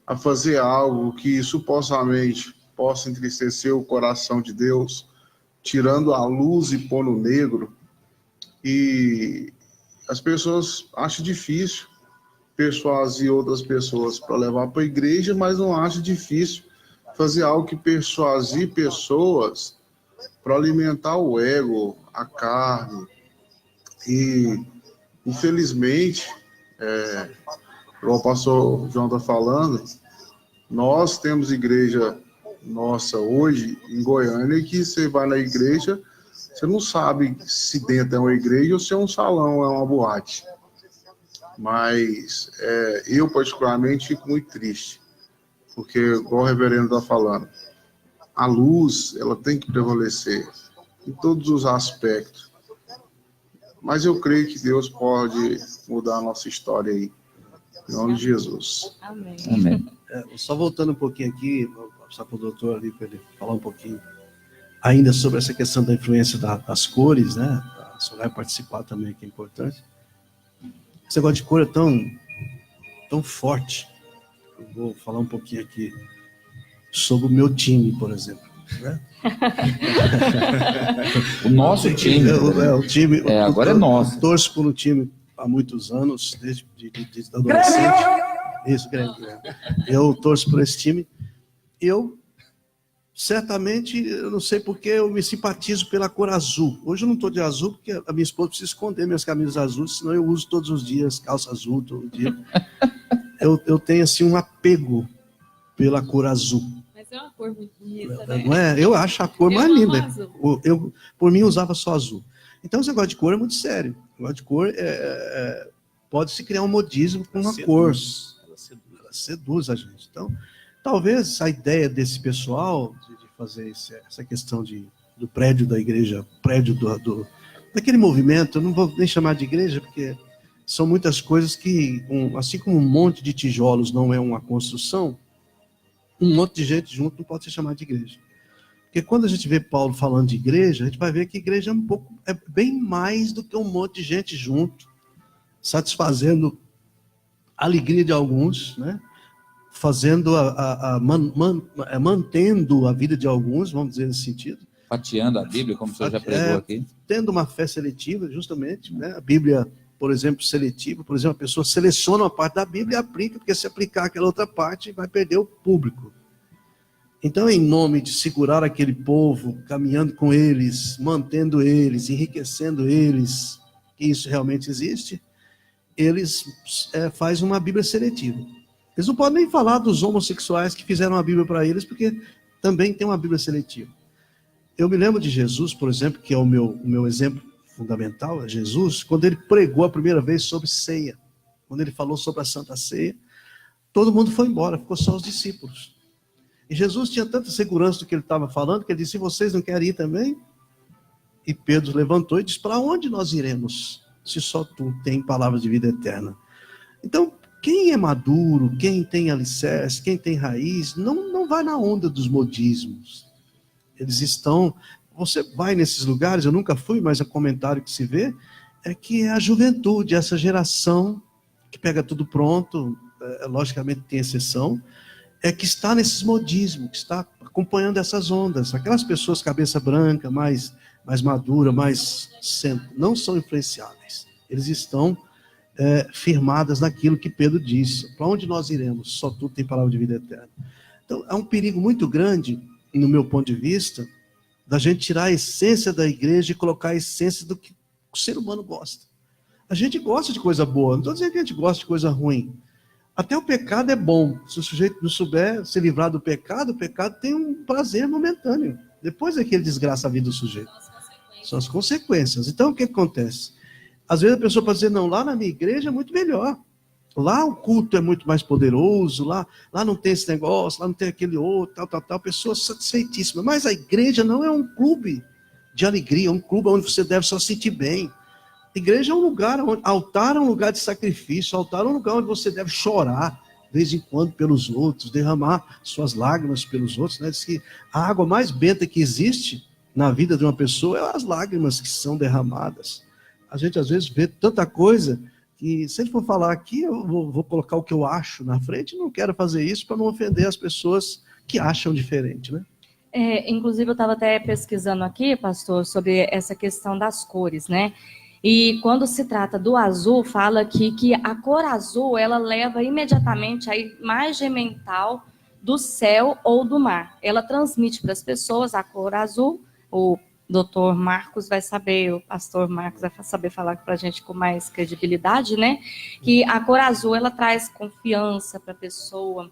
H: a fazer algo que supostamente possa entristecer o coração de Deus, tirando a luz e pondo o negro. E as pessoas acham difícil persuadir outras pessoas para levar para a igreja, mas não acham difícil fazer algo que persuadir pessoas para alimentar o ego, a carne. E, infelizmente, como o pastor João está falando, nós temos igreja nossa hoje em Goiânia que você vai na igreja, você não sabe se dentro é uma igreja ou se é um salão, é uma boate. Mas eu, particularmente, fico muito triste, porque, igual o reverendo está falando, a luz, ela tem que prevalecer. em todos os aspectos. Mas eu creio que Deus pode mudar a nossa história aí. Em nome de Jesus.
D: Amém.
B: Amém.
C: Só voltando um pouquinho aqui, vou passar para o doutor ali para ele falar um pouquinho ainda sobre essa questão da influência das cores, né? A senhora vai participar também, que é importante. Esse negócio de cor é tão forte. Eu vou falar um pouquinho aqui sobre o meu time, por exemplo. Né?
B: O nosso time.
C: O time.
B: Agora é nosso.
C: Eu torço por um time há muitos anos, desde adolescente. Isso, Grêmio. Eu torço por esse time. Eu, certamente, eu não sei porque, eu me simpatizo pela cor azul. Hoje eu não estou de azul, porque a minha esposa precisa esconder minhas camisas azuis, senão eu uso todos os dias calça azul, todo dia. Eu tenho, assim, um apego pela cor azul.
F: Mas é uma cor muito bonita, né?
C: Não é? Eu acho a cor mais linda. Por mim, usava só azul. Então, esse negócio de cor é muito sério. O negócio de cor pode-se criar um modismo com uma cor. Ela seduz a gente. Então, talvez a ideia desse pessoal de fazer essa questão do prédio da igreja, prédio daquele movimento, eu não vou nem chamar de igreja, porque são muitas coisas que, assim como um monte de tijolos não é uma construção, um monte de gente junto não pode ser chamado de igreja. Porque quando a gente vê Paulo falando de igreja, a gente vai ver que igreja é bem mais do que um monte de gente junto, satisfazendo a alegria de alguns, né? Fazendo mantendo a vida de alguns, vamos dizer nesse sentido.
B: Fatiando a Bíblia, como o senhor já pregou aqui.
C: Tendo uma fé seletiva, justamente, né? A Bíblia, por exemplo, seletiva, por exemplo, a pessoa seleciona uma parte da Bíblia e aplica, porque se aplicar aquela outra parte, vai perder o público. Então, em nome de segurar aquele povo, caminhando com eles, mantendo eles, enriquecendo eles, que isso realmente existe, eles fazem uma Bíblia seletiva. Eles não podem nem falar dos homossexuais que fizeram a Bíblia para eles, porque também tem uma Bíblia seletiva. Eu me lembro de Jesus, por exemplo, que é o meu exemplo fundamental, é Jesus, quando ele pregou a primeira vez sobre ceia, quando ele falou sobre a Santa Ceia, todo mundo foi embora, ficou só os discípulos. E Jesus tinha tanta segurança do que ele estava falando, que ele disse: vocês não querem ir também? E Pedro levantou e disse: para onde nós iremos, se só tu tem palavras de vida eterna? Então, quem é maduro, quem tem alicerce, quem tem raiz, não vai na onda dos modismos. Eles estão... Você vai nesses lugares, eu nunca fui, mas o comentário que se vê é que é a juventude, essa geração que pega tudo pronto, logicamente tem exceção, é que está nesses modismos, que está acompanhando essas ondas. Aquelas pessoas cabeça branca, mais madura, não são influenciáveis. Eles estão firmadas naquilo que Pedro disse. Para onde nós iremos? Só tu tem palavra de vida eterna. Então, há um perigo muito grande, no meu ponto de vista, da gente tirar a essência da igreja e colocar a essência do que o ser humano gosta. A gente gosta de coisa boa, não estou dizendo que a gente gosta de coisa ruim. Até o pecado é bom. Se o sujeito não souber se livrar do pecado, o pecado tem um prazer momentâneo. Depois é que ele desgraça a vida do sujeito. São as consequências. Então, o que acontece? Às vezes a pessoa pode dizer: não, lá na minha igreja é muito melhor. Lá o culto é muito mais poderoso, lá não tem esse negócio, lá não tem aquele outro, tal. Pessoa satisfeitíssima. Mas a igreja não é um clube de alegria, é um clube onde você deve só sentir bem. A igreja é um lugar, altar é um lugar de sacrifício, altar é um lugar onde você deve chorar de vez em quando pelos outros, derramar suas lágrimas pelos outros. Né? Diz que a água mais benta que existe na vida de uma pessoa é as lágrimas que são derramadas. A gente às vezes vê tanta coisa que, se ele for falar aqui, eu vou colocar o que eu acho na frente, não quero fazer isso para não ofender as pessoas que acham diferente, né?
D: Inclusive, eu estava até pesquisando aqui, pastor, sobre essa questão das cores, né? E quando se trata do azul, fala aqui que a cor azul, ela leva imediatamente a imagem mental do céu ou do mar. Ela transmite para as pessoas a cor azul. O doutor Marcos vai saber, o pastor Marcos vai saber falar para a gente com mais credibilidade, né? Que a cor azul, ela traz confiança para a pessoa,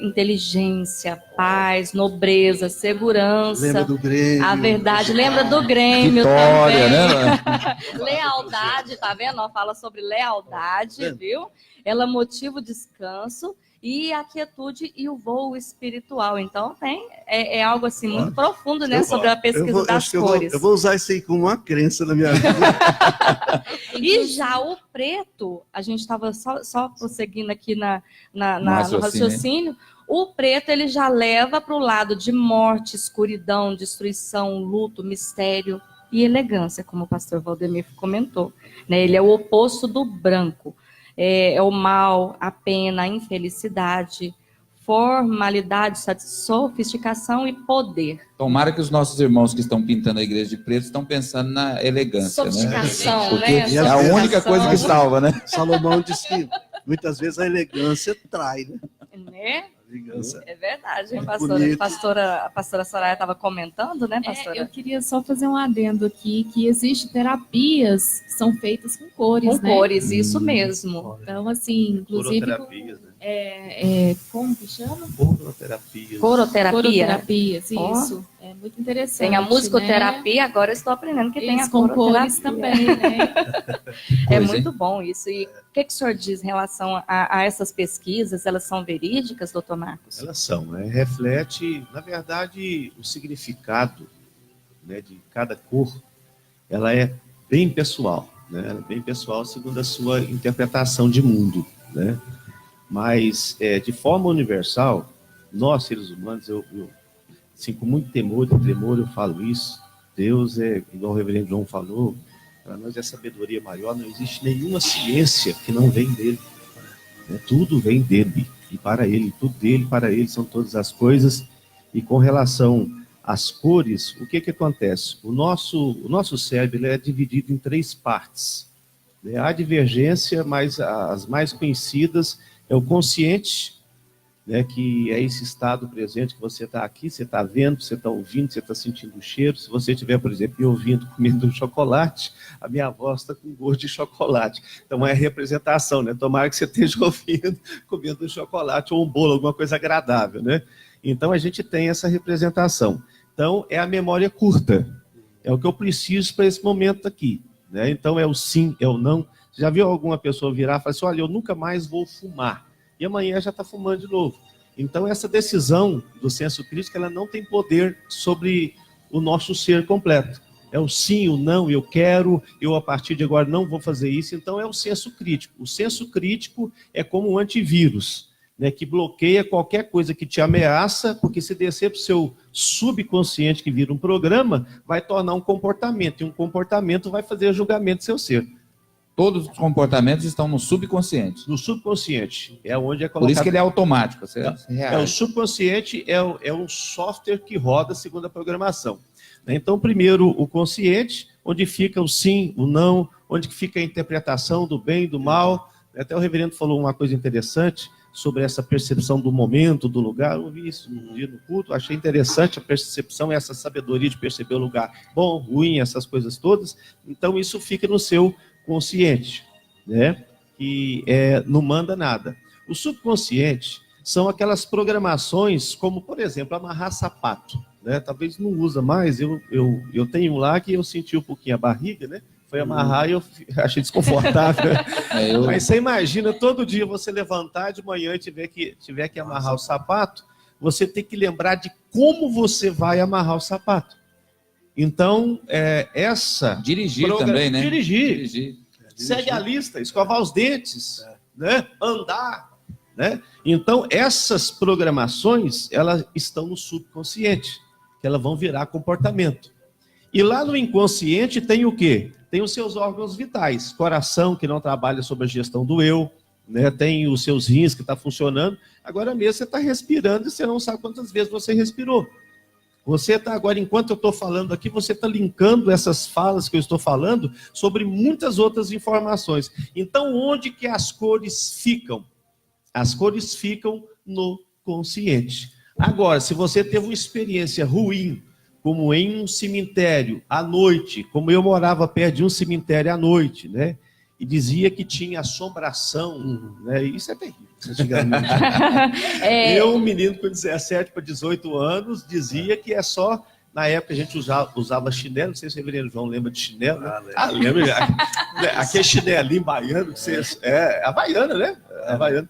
D: inteligência, paz, nobreza, segurança.
C: Lembra do Grêmio.
D: A verdade, lembra do Grêmio
B: Vitória,
D: também.
B: Né?
D: Lealdade, tá vendo? Ela fala sobre lealdade, viu? Ela motiva o descanso e a quietude e o voo espiritual. Então é algo assim muito profundo, né, sobre a pesquisa das cores.
C: Eu vou usar isso aí como uma crença na minha vida.
D: E já o preto, a gente estava só prosseguindo aqui no raciocínio. O preto ele já leva para o lado de morte, escuridão, destruição, luto, mistério e elegância, como o pastor Valdemir comentou, né? Ele é o oposto do branco. É o mal, a pena, a infelicidade, formalidade, sofisticação e poder.
B: Tomara que os nossos irmãos que estão pintando a igreja de preto estão pensando na elegância,
D: sofisticação,
B: né? Porque
D: né?
B: é a única coisa que salva, né?
C: Salomão disse que muitas vezes a elegância trai, né?
D: Né? É verdade, hein,
C: Bonito.
D: pastora? A pastora Soraya estava comentando, né, pastora?
F: Eu queria só fazer um adendo aqui, que existem terapias que são feitas com cores,
D: Com
F: né?
D: cores, isso mesmo.
F: Então, assim, inclusive...
E: Coroterapias, né?
F: Como que chama?
E: Coroterapias.
F: Coroterapias, isso. É muito interessante.
D: Tem a musicoterapia,
F: né?
D: agora eu estou aprendendo que tem a
F: com
D: coroterapia.
F: cores também, né?
D: É muito bom isso. E o que o senhor diz em relação a essas pesquisas? Elas são verídicas, doutor Marcos?
E: Elas são, né? Reflete, na verdade, o significado, né, de cada cor. Ela é bem pessoal, né? Ela é bem pessoal segundo a sua interpretação de mundo, né? Mas, de forma universal, nós, seres humanos, eu assim, com muito temor e tremor, eu falo isso. Deus é, igual o reverendo João falou, para nós é sabedoria maior, não existe nenhuma ciência que não vem dele. Né? Tudo vem dele e para ele, tudo dele, para ele, são todas as coisas. E com relação às cores, o que acontece? O nosso cérebro é dividido em 3 partes. Né? Há divergência, mas as mais conhecidas é o consciente, né, que é esse estado presente que você está aqui, você está vendo, você está ouvindo, você está sentindo o cheiro. Se você estiver, por exemplo, me ouvindo comendo um chocolate, a minha voz está com gosto de chocolate. Então é a representação, né? Tomara que você esteja ouvindo, comendo um chocolate ou um bolo, alguma coisa agradável, né? Então a gente tem essa representação. Então é a memória curta, é o que eu preciso para esse momento aqui, né? Então é o sim, é o não. Você já viu alguma pessoa virar e falar assim, olha, eu nunca mais vou fumar. E amanhã já está fumando de novo. Então, essa decisão do senso crítico, ela não tem poder sobre o nosso ser completo. É o sim, o não, eu quero, eu a partir de agora não vou fazer isso. Então, é o senso crítico. O senso crítico é como um antivírus, né, que bloqueia qualquer coisa que te ameaça, porque se descer para o seu subconsciente, que vira um programa, vai tornar um comportamento. E um comportamento vai fazer julgamento do seu ser.
B: Todos os comportamentos estão no subconsciente.
E: No subconsciente. É onde é colocado...
B: Por isso que ele é automático.
E: O subconsciente é um software que roda segundo a programação. Então, primeiro o consciente, onde fica o sim, o não, onde fica a interpretação do bem e do mal. Até o reverendo falou uma coisa interessante sobre essa percepção do momento, do lugar. Eu ouvi isso um dia no culto, achei interessante a percepção, essa sabedoria de perceber o lugar bom, ruim, essas coisas todas. Então, isso fica no seu consciente, né? Que não manda nada. O subconsciente são aquelas programações, como, por exemplo, amarrar sapato, né? Talvez não usa mais, eu tenho um lá que eu senti um pouquinho a barriga, né? Foi amarrar e eu achei desconfortável. Mas você imagina, todo dia você levantar de manhã e tiver que amarrar o sapato, você tem que lembrar de como você vai amarrar o sapato. Então,
B: dirigir também, né?
E: Dirigir. Segue a lista, escovar os dentes, né? Andar, né? Então, essas programações, elas estão no subconsciente, que elas vão virar comportamento. E lá no inconsciente tem o quê? Tem os seus órgãos vitais, coração que não trabalha sob a gestão do eu, né? Tem os seus rins que estão funcionando. Agora mesmo você está respirando e você não sabe quantas vezes você respirou. Você está agora, enquanto eu estou falando aqui, você está linkando essas falas que eu estou falando sobre muitas outras informações. Então, onde que as cores ficam? As cores ficam no consciente. Agora, se você teve uma experiência ruim, como em um cemitério à noite, como eu morava perto de um cemitério à noite, né? E dizia que tinha assombração, né? Isso é terrível. Eu, um menino com 17 para 18 anos, dizia que é só... Na época a gente usava chinelo, não sei se o reverendo João lembra de chinelo, né? Lembra? Aquele chinelinho baiano, que você, havaiana, né? Havaiana.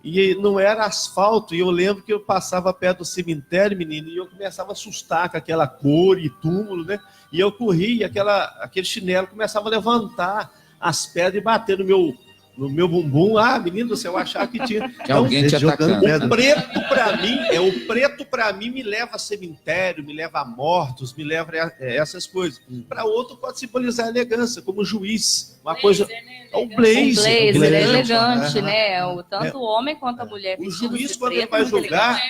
E: E não era asfalto, e eu lembro que eu passava perto do cemitério, menino, e eu começava a assustar com aquela cor e túmulo, né? E eu corria, aquele chinelo começava a levantar as pedras e bater no meu bumbum. Ah, menino do céu, eu achava que tinha.
B: Então, alguém te atacando.
E: O preto para mim me leva a cemitério, me leva a mortos, me leva a essas coisas. Para outro pode simbolizar elegância, como juiz. Uma coisa. É o blazer.
D: O blazer é elegante, né? Tanto o homem quanto a mulher.
E: O juiz, quando ele vai julgar,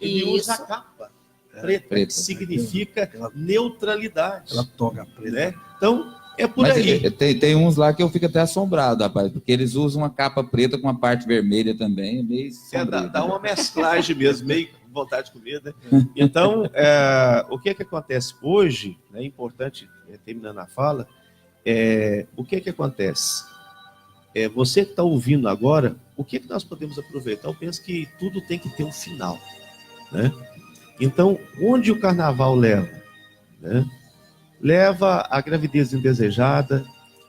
E: ele usa a capa preta, que significa neutralidade.
C: Ela toga preta.
E: Né? Então, é por
B: Mas
E: aí.
B: Tem uns lá que eu fico até assombrado, rapaz, porque eles usam uma capa preta com a parte vermelha também, é meio sombrio,
E: dá uma mesclagem mesmo, meio com vontade de comer, né? Então, o que acontece hoje, é importante, terminando a fala, o que acontece? Você que está ouvindo agora, o que nós podemos aproveitar? Eu penso que tudo tem que ter um final, né? Então, onde o carnaval leva, né? Leva a gravidez indesejada,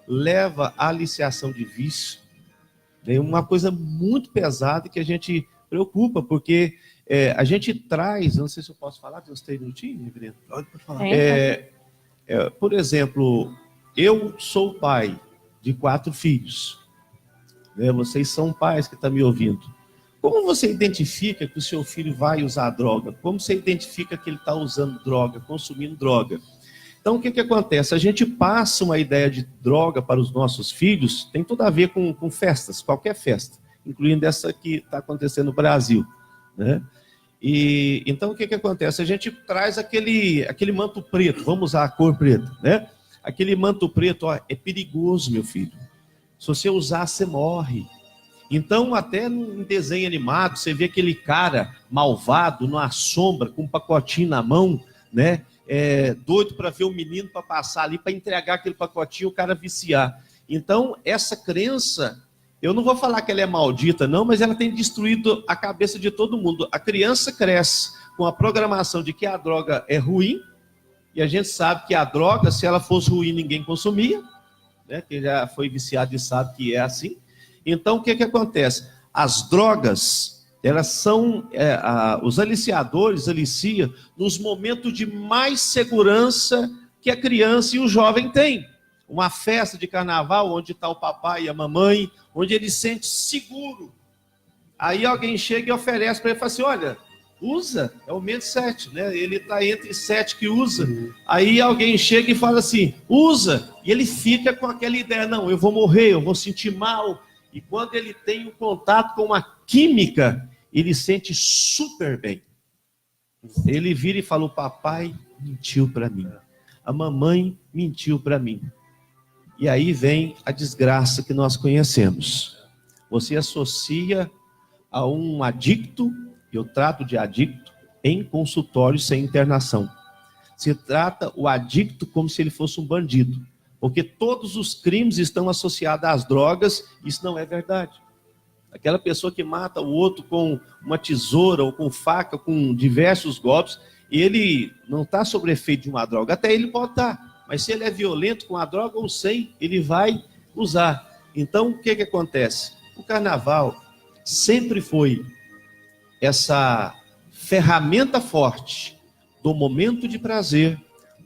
E: leva a aliciação de vício. É uma coisa muito pesada que a gente preocupa, porque a gente traz, não sei se eu posso falar, tem uns 3 minutinhos, Reverendo?
C: Pode falar.
E: Por exemplo, eu sou pai de 4 filhos. Vocês são pais que estão me ouvindo. Como você identifica que o seu filho vai usar droga? Como você identifica que ele está usando droga, consumindo droga? Então, o que acontece? A gente passa uma ideia de droga para os nossos filhos, tem tudo a ver com festas, qualquer festa, incluindo essa que está acontecendo no Brasil, né? E então, o que acontece? A gente traz aquele manto preto, vamos usar a cor preta, né? Aquele manto preto, é perigoso, meu filho. Se você usar, você morre. Então, até em desenho animado, você vê aquele cara malvado, numa sombra, com um pacotinho na mão, né? Doido para ver o menino, para passar ali, para entregar aquele pacotinho, o cara viciar. Então, essa crença, eu não vou falar que ela é maldita, não, mas ela tem destruído a cabeça de todo mundo. A criança cresce com a programação de que a droga é ruim, e a gente sabe que a droga, se ela fosse ruim, ninguém consumia, né? Quem já foi viciado e sabe que é assim. Então, o que acontece? As drogas, elas são, os aliciadores aliciam nos momentos de mais segurança que a criança e o jovem têm. Uma festa de carnaval, onde está o papai e a mamãe, onde ele se sente seguro. Aí alguém chega e oferece para ele, fala assim, olha, usa, é o menos 7, né? Ele está entre 7 que usa. Aí alguém chega e fala assim, usa, e ele fica com aquela ideia, não, eu vou morrer, eu vou sentir mal. E quando ele tem um contato com uma química, ele sente super bem. Ele vira e fala, o papai mentiu para mim, a mamãe mentiu para mim. E aí vem a desgraça que nós conhecemos. Você associa a um adicto, eu trato de adicto, em consultório sem internação. Se trata o adicto como se ele fosse um bandido. Porque todos os crimes estão associados às drogas, isso não é verdade. Aquela pessoa que mata o outro com uma tesoura ou com faca, com diversos golpes, ele não está sob efeito de uma droga. Até ele pode estar, mas se ele é violento com a droga ou sem, ele vai usar. Então, o que acontece? O carnaval sempre foi essa ferramenta forte do momento de prazer,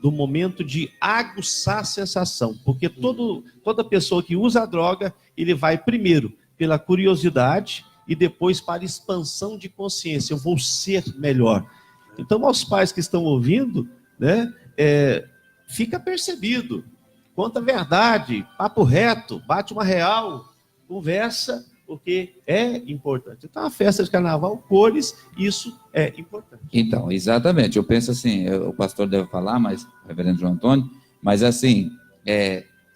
E: do momento de aguçar a sensação, porque toda pessoa que usa a droga, ele vai primeiro pela curiosidade e depois para expansão de consciência, eu vou ser melhor. Então, aos pais que estão ouvindo, né, fica percebido, conta a verdade, papo reto, bate uma real, conversa, porque é importante. Então, a festa de carnaval, cores, isso é importante.
B: Então, exatamente. Eu penso assim, o pastor deve falar, mas o reverendo João Antônio, mas assim,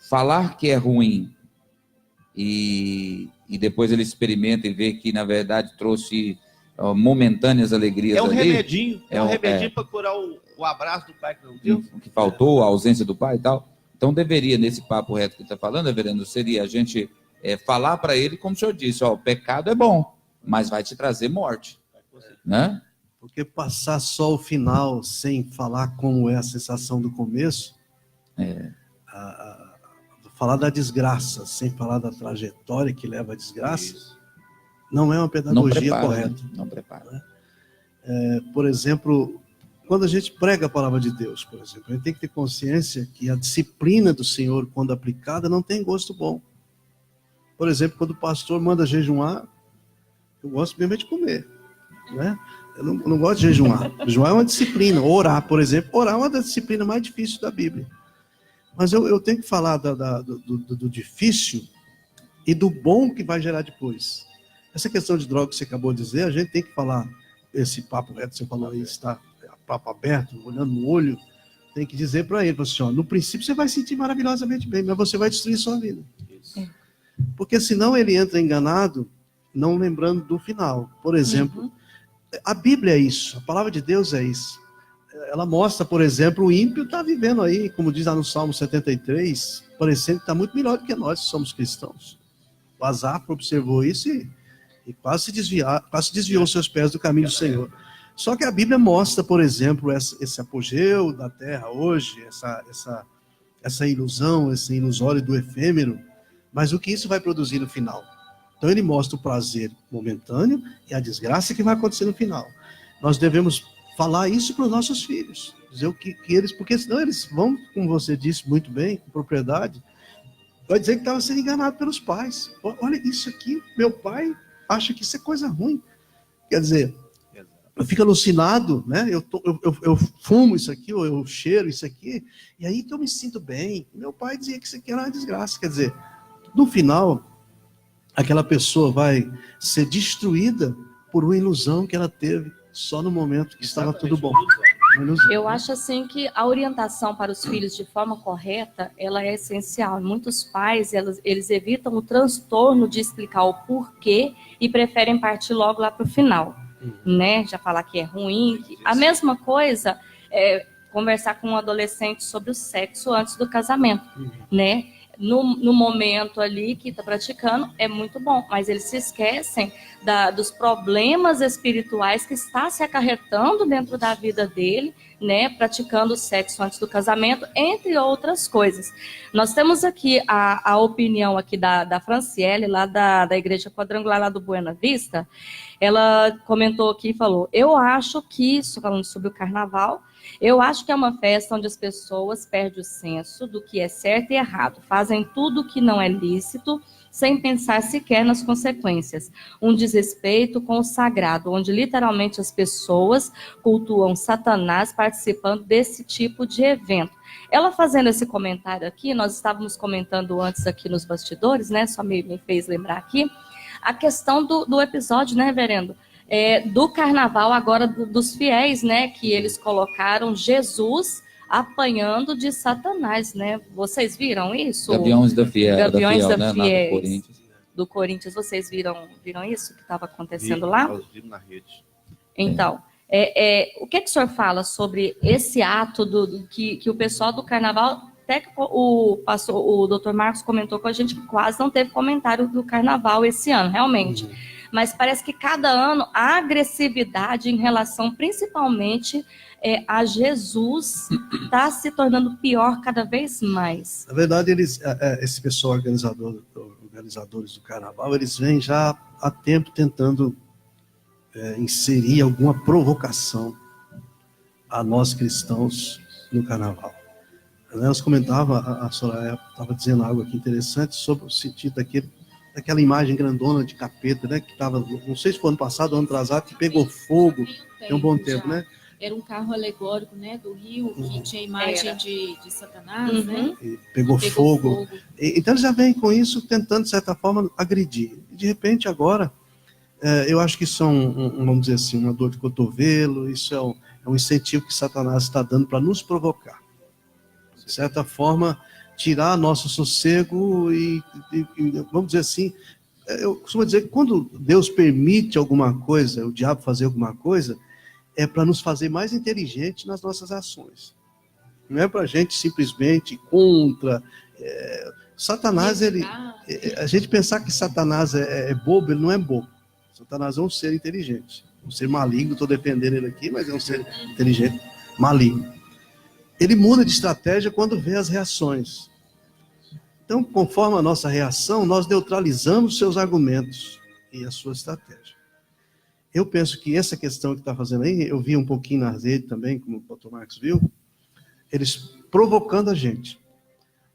B: falar que é ruim e depois ele experimenta e vê que, na verdade, trouxe momentâneas alegrias ali.
E: Remedinho, é um remedinho para curar o abraço do pai que não deu.
B: Que faltou, a ausência do pai e tal. Então, deveria, nesse papo reto que está falando, reverendo, seria a gente falar para ele, como o senhor disse, o pecado é bom, mas vai te trazer morte, né?
C: Porque passar só o final sem falar como é a sensação do começo, falar da desgraça sem falar da trajetória que leva à desgraça, Não é uma pedagogia
B: prepara,
C: correta.
B: né? Não prepara.
C: Por exemplo, quando a gente prega a palavra de Deus, por exemplo, a gente tem que ter consciência que a disciplina do Senhor, quando aplicada, não tem gosto bom. Por exemplo, quando o pastor manda jejuar, eu gosto mesmo de comer, né? Eu não gosto de jejuar. Jejuar é uma disciplina. Orar, por exemplo, orar é uma das disciplinas mais difíceis da Bíblia. Mas eu tenho que falar do difícil e do bom que vai gerar depois. Essa questão de droga que você acabou de dizer, a gente tem que falar, esse papo reto que você falou aí, está papo aberto, olhando no olho, tem que dizer para ele, assim, ó, no princípio você vai sentir maravilhosamente bem, mas você vai destruir sua vida. Porque senão ele entra enganado, não lembrando do final. Por exemplo, a Bíblia é isso, a palavra de Deus é isso. Ela mostra, por exemplo, o ímpio está vivendo aí, como diz lá no Salmo 73, parecendo que está muito melhor do que nós que somos cristãos. O Asaf observou isso e quase se desviou os seus pés do caminho do Senhor. Só que a Bíblia mostra, por exemplo, esse apogeu da terra hoje, essa ilusão, esse ilusório do efêmero, mas o que isso vai produzir no final? Então ele mostra o prazer momentâneo e a desgraça que vai acontecer no final. Nós devemos falar isso para os nossos filhos, dizer o que eles, porque senão eles vão, como você disse muito bem, com propriedade, vai dizer que estava sendo enganado pelos pais. Olha isso aqui, meu pai acha que isso é coisa ruim. Quer dizer, eu fico alucinado, né? Eu fumo isso aqui, ou eu cheiro isso aqui, e aí que eu me sinto bem. Meu pai dizia que isso aqui era uma desgraça. Quer dizer, no final, aquela pessoa vai ser destruída por uma ilusão que ela teve só no momento que estava tudo bom.
D: Eu acho assim que a orientação para os filhos de forma correta, ela é essencial. Muitos pais, eles evitam o transtorno de explicar o porquê e preferem partir logo lá para o final, né? Já falar que é ruim. A mesma coisa é conversar com um adolescente sobre o sexo antes do casamento, né? No momento ali que está praticando, é muito bom, mas eles se esquecem dos problemas espirituais que está se acarretando dentro da vida dele, né, praticando o sexo antes do casamento, entre outras coisas. Nós temos aqui a opinião aqui da Franciele, lá da Igreja Quadrangular, lá do Buena Vista. Ela comentou aqui e falou, eu acho que, falando sobre o carnaval, eu acho que é uma festa onde as pessoas perdem o senso do que é certo e errado, fazem tudo que não é lícito, sem pensar sequer nas consequências. Um desrespeito com o sagrado, onde literalmente as pessoas cultuam Satanás participando desse tipo de evento. Ela fazendo esse comentário aqui, nós estávamos comentando antes aqui nos bastidores, né? Só me fez lembrar aqui, a questão do episódio, né, reverendo? Do carnaval agora dos fiéis, né? Que eles colocaram Jesus apanhando de Satanás, né? Vocês viram isso?
B: Gaviões da Fiel,
D: Gaviões da
B: né?
D: Fiéis,
B: Do Corinthians.
D: do Corinthians. Vocês viram isso que estava acontecendo lá?
E: Nós vimos na rede.
D: Então, o que o senhor fala sobre esse ato que o pessoal do carnaval, até que o doutor Marcos comentou com a gente que quase não teve comentário do carnaval esse ano, realmente. Mas parece que cada ano a agressividade em relação principalmente a Jesus está se tornando pior cada vez mais.
C: Na verdade, esse pessoal organizadores do carnaval, eles vêm já há tempo tentando inserir alguma provocação a nós cristãos no carnaval. Nós comentava, a Soraya estava dizendo algo aqui interessante sobre o sentido daquela imagem grandona de capeta, né, que estava, não sei se foi ano passado ou ano atrasado, que pegou fogo, tem um bom tempo, né?
F: Era um carro alegórico, né, do Rio, que tinha imagem de Satanás, né?
C: E pegou fogo. Então eles já vêm com isso tentando, de certa forma, agredir. E, de repente, agora, eu acho que isso é vamos dizer assim, uma dor de cotovelo, isso é um incentivo que Satanás está dando para nos provocar. De certa forma, tirar nosso sossego e vamos dizer assim, eu costumo dizer que quando Deus permite alguma coisa, o diabo fazer alguma coisa, é para nos fazer mais inteligentes nas nossas ações. Não é para a gente simplesmente ir contra. Satanás, a gente pensar que Satanás é bobo, ele não é bobo. Satanás é um ser inteligente, um ser maligno, estou defendendo ele aqui, mas é um ser inteligente, maligno. Ele muda de estratégia quando vê as reações. Então, conforme a nossa reação, nós neutralizamos seus argumentos. e a sua estratégia. Eu penso que essa questão que está fazendo aí, eu vi um pouquinho na rede também, como o Dr. Marcos viu, eles provocando a gente.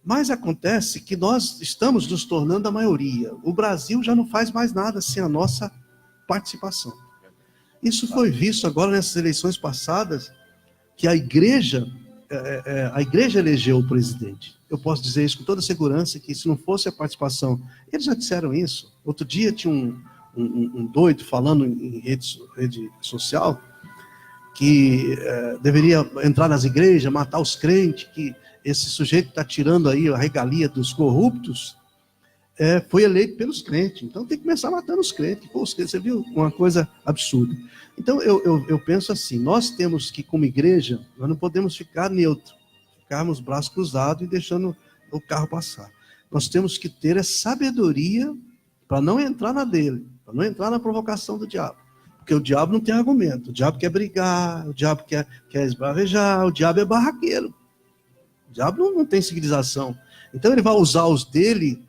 C: Mas acontece que nós estamos nos tornando a maioria. O Brasil já não faz mais nada sem a nossa participação. Isso foi visto agora nessas eleições passadas, que a igreja elegeu o presidente. Eu posso dizer isso com toda segurança, que se não fosse a participação, eles já disseram isso. Outro dia tinha um doido falando em rede social, que deveria entrar nas igrejas, matar os crentes, que esse sujeito está tirando aí a regalia dos corruptos, foi eleito pelos crentes. Então tem que começar matando os crentes. Pô, você viu uma coisa absurda. Então eu penso assim, nós temos que, como igreja, nós não podemos ficar neutro, ficarmos braços cruzados e deixando o carro passar. Nós temos que ter a sabedoria para não entrar na dele, para não entrar na provocação do diabo. Porque o diabo não tem argumento. O diabo quer brigar, o diabo quer esbravejar, o diabo é barraqueiro. O diabo não tem civilização. Então ele vai usar os dele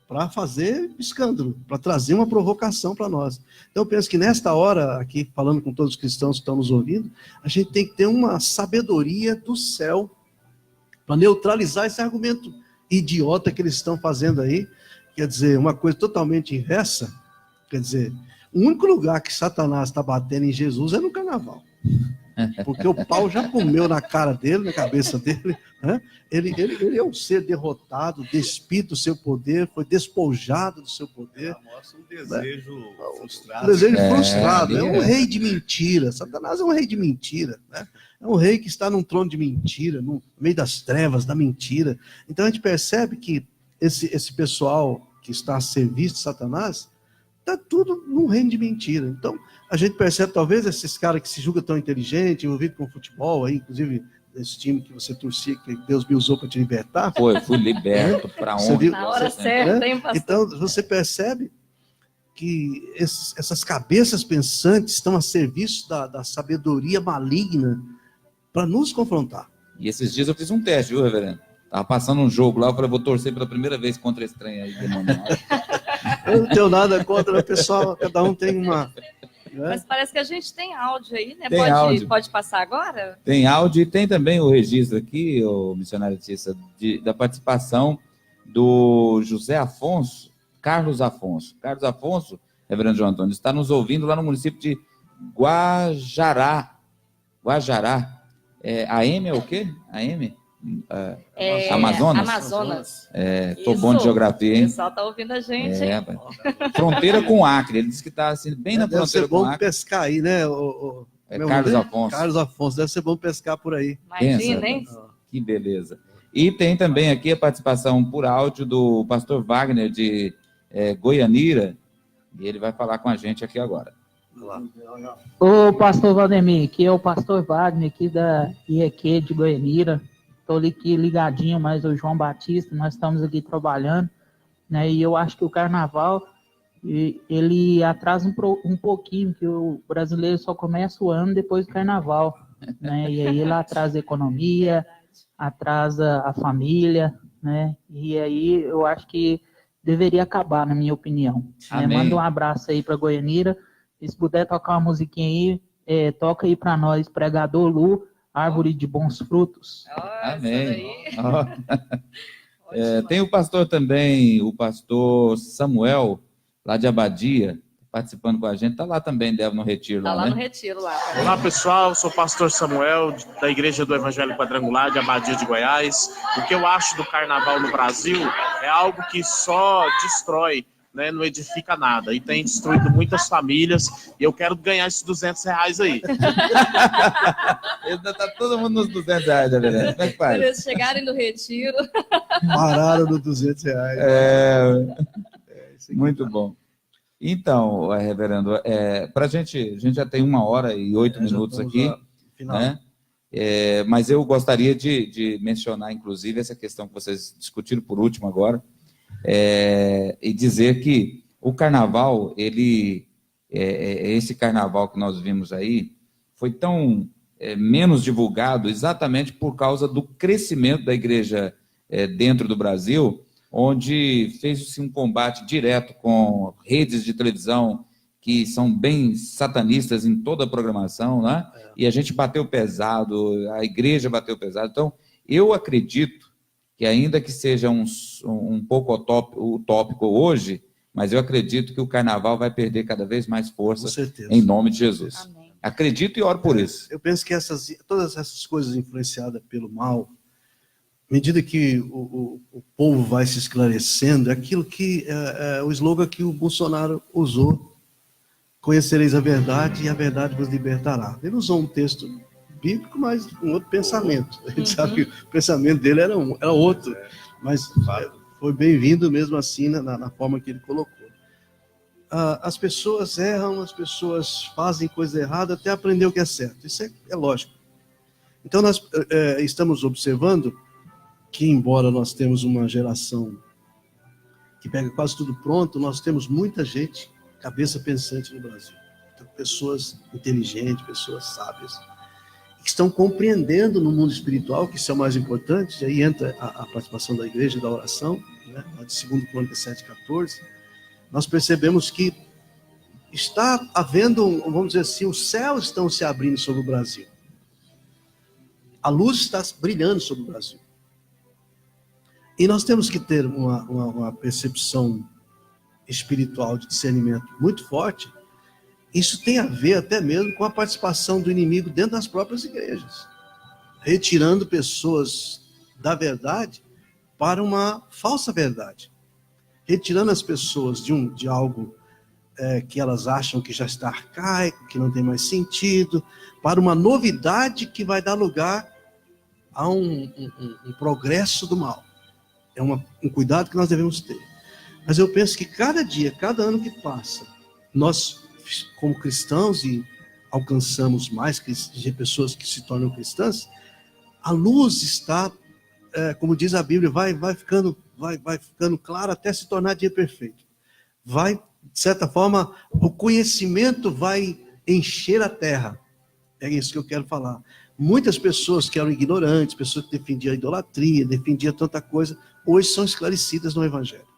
C: para fazer escândalo, para trazer uma provocação para nós. Então eu penso que nesta hora, aqui falando com todos os cristãos que estão nos ouvindo, a gente tem que ter uma sabedoria do céu para neutralizar esse argumento idiota que eles estão fazendo aí. Quer dizer, uma coisa totalmente inversa. Quer dizer, o único lugar que Satanás está batendo em Jesus é no carnaval. Porque o pau já comeu na cara dele, na cabeça dele. Né? Ele é um ser derrotado, despido do seu poder, foi despojado do seu poder.
E: Mostra um desejo frustrado.
C: Um desejo frustrado. É um rei de mentira. Satanás é um rei de mentira. Né? É um rei que está num trono de mentira, no meio das trevas, da mentira. Então a gente percebe que esse pessoal que está a serviço de Satanás está tudo num reino de mentira. Então a gente percebe, talvez, esses caras que se julgam tão inteligentes, envolvidos com futebol, aí, inclusive esse time que você torcia, que Deus me usou para te libertar.
B: Fui liberto para onde?
D: Na hora certa, hein, pastor?
C: Então, você percebe que essas cabeças pensantes estão a serviço da sabedoria maligna para nos confrontar.
B: E esses dias eu fiz um teste, viu, reverendo? Tava passando um jogo lá, eu falei, vou torcer pela primeira vez contra esse trem aí, demônio.
C: Eu não tenho nada contra o pessoal, cada um tem uma...
D: Mas parece que a gente tem áudio aí, né? Pode passar agora?
B: Tem áudio e tem também o registro aqui, o missionário Tissa, da participação do José Afonso, Carlos Afonso. Carlos Afonso, reverendo João Antônio, está nos ouvindo lá no município de Guajará. AM é o quê? AM?
D: Amazonas.
B: Tô bom de geografia, hein?
D: O pessoal tá ouvindo a gente.
B: Fronteira com o Acre. Ele disse que está assim, bem na fronteira com o Acre.
C: Deve ser bom pescar aí, né?
B: Carlos Afonso.
C: Carlos Afonso, deve ser bom pescar por aí.
D: Imagina, hein?
B: Que beleza. E tem também aqui a participação por áudio do pastor Wagner de Goianira, e ele vai falar com a gente aqui agora.
L: Ô, pastor Valdemir, aqui é o pastor Wagner, aqui da IEQ de Goianira. Estou aqui ligadinho, mas o João Batista, nós estamos aqui trabalhando, né? E eu acho que o carnaval, ele atrasa um pouquinho, que o brasileiro só começa o ano depois do carnaval, né? E aí ele atrasa a economia, atrasa a família, né? E aí eu acho que deveria acabar, na minha opinião. Né? Manda um abraço aí para Goianira. E se puder tocar uma musiquinha aí, toca aí para nós, Pregador Lu, Árvore de Bons Frutos.
B: Amém. Tem o pastor também, o pastor Samuel, lá de Abadia, participando com a gente. Está lá também, deve no retiro.
D: Está lá,
B: né?
D: No retiro lá.
M: Olá, pessoal. Eu sou o pastor Samuel, da Igreja do Evangelho Quadrangular de Abadia de Goiás. O que eu acho do carnaval no Brasil é algo que só destrói, né, não edifica nada, e tem destruído muitas famílias, e eu quero ganhar esses R$200 aí.
B: Tá todo mundo nos R$200, né, Verena? Como é que faz?
D: Quando eles chegarem no retiro.
C: Pararam no R$200.
B: Muito bom. Então, reverendo, para a gente já tem 1h08 minutos aqui, né? Mas eu gostaria de mencionar, inclusive, essa questão que vocês discutiram por último agora, e dizer que o carnaval, esse carnaval que nós vimos aí, foi tão menos divulgado exatamente por causa do crescimento da igreja dentro do Brasil, onde fez-se um combate direto com redes de televisão que são bem satanistas em toda a programação, né? E a gente bateu pesado, a igreja bateu pesado. Então, eu acredito que, ainda que seja um pouco utópico hoje, mas eu acredito que o carnaval vai perder cada vez mais força, em nome de Jesus. Amém. Acredito e oro por isso.
C: Eu penso que todas essas coisas influenciadas pelo mal, à medida que o povo vai se esclarecendo, é aquilo que o slogan que o Bolsonaro usou: conhecereis a verdade e a verdade vos libertará. Ele usou um texto bíblico, mas um outro pensamento. A gente sabe que o pensamento dele era outro, mas foi bem-vindo mesmo assim na forma que ele colocou. As pessoas erram, as pessoas fazem coisa errada até aprender o que é certo. Isso é lógico. Então nós estamos observando que, embora nós temos uma geração que pega quase tudo pronto, nós temos muita gente, cabeça pensante no Brasil. Então, pessoas inteligentes, pessoas sábias, que estão compreendendo no mundo espiritual, que isso é o mais importante. E aí entra a participação da igreja e da oração, né, de 2 Crônicas 7,14. Nós percebemos que está havendo, vamos dizer assim, os céus estão se abrindo sobre o Brasil. A luz está brilhando sobre o Brasil. E nós temos que ter uma percepção espiritual de discernimento muito forte. Isso tem a ver até mesmo com a participação do inimigo dentro das próprias igrejas, retirando pessoas da verdade para uma falsa verdade, retirando as pessoas de algo que elas acham que já está arcaico, que não tem mais sentido, para uma novidade que vai dar lugar a um progresso do mal. É um cuidado que nós devemos ter. Mas eu penso que cada dia, cada ano que passa, nós, como cristãos, e alcançamos mais pessoas que se tornam cristãs, a luz está, como diz a Bíblia, vai ficando clara até se tornar dia perfeito. De certa forma, o conhecimento vai encher a terra. É isso que eu quero falar. Muitas pessoas que eram ignorantes, pessoas que defendiam a idolatria, defendiam tanta coisa, hoje são esclarecidas no Evangelho.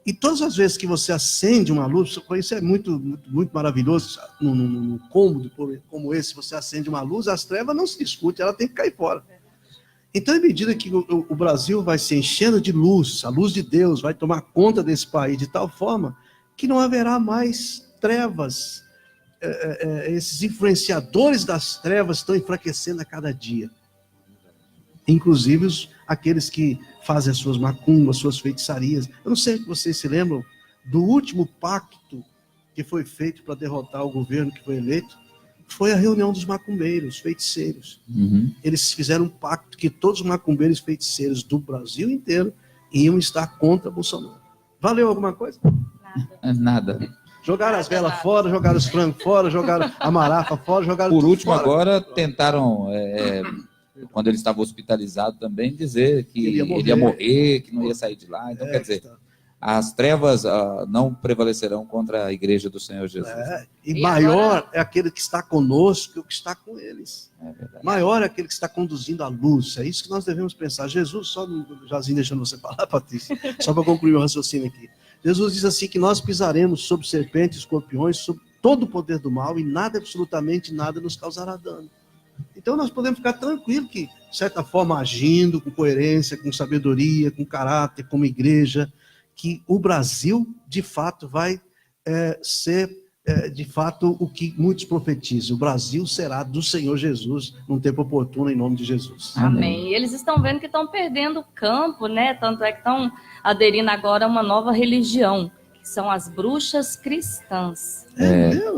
C: E todas as vezes que você acende uma luz, isso é muito, muito, muito maravilhoso, num cômodo como esse, você acende uma luz, as trevas não se discutem, ela tem que cair fora. Então, à medida que o Brasil vai se enchendo de luz, a luz de Deus vai tomar conta desse país de tal forma que não haverá mais trevas. Esses influenciadores das trevas estão enfraquecendo a cada dia. Inclusive aqueles que fazem as suas macumbas, suas feitiçarias. Eu não sei se vocês se lembram do último pacto que foi feito para derrotar o governo que foi eleito. Foi a reunião dos macumbeiros, feiticeiros. Uhum. Eles fizeram um pacto que todos os macumbeiros e feiticeiros do Brasil inteiro iam estar contra Bolsonaro. Valeu alguma coisa?
B: Nada.
C: Jogaram as velas fora, jogaram os frangos fora, jogaram a marafa fora, jogaram
B: Por
C: tudo
B: último,
C: fora.
B: agora tentaram, quando ele estava hospitalizado também, dizer que ele ia morrer, que não ia sair de lá. Então, quer dizer, as trevas não prevalecerão contra a igreja do Senhor Jesus.
C: E maior é aquele que está conosco que o que está com eles. Maior é aquele que está conduzindo a luz. É isso que nós devemos pensar. Jesus, só Jazinho deixando você falar, Patrícia, só para concluir o raciocínio aqui. Jesus diz assim que nós pisaremos sobre serpentes, escorpiões, sobre todo o poder do mal e nada, absolutamente nada, nos causará dano. Então nós podemos ficar tranquilos que, de certa forma, agindo com coerência, com sabedoria, com caráter, como igreja, que o Brasil, de fato, vai ser, de fato, o que muitos profetizam. O Brasil será do Senhor Jesus num tempo oportuno, em nome de Jesus.
D: Amém. E eles estão vendo que estão perdendo campo, né? Tanto é que estão aderindo agora a uma nova religião, que são as bruxas cristãs.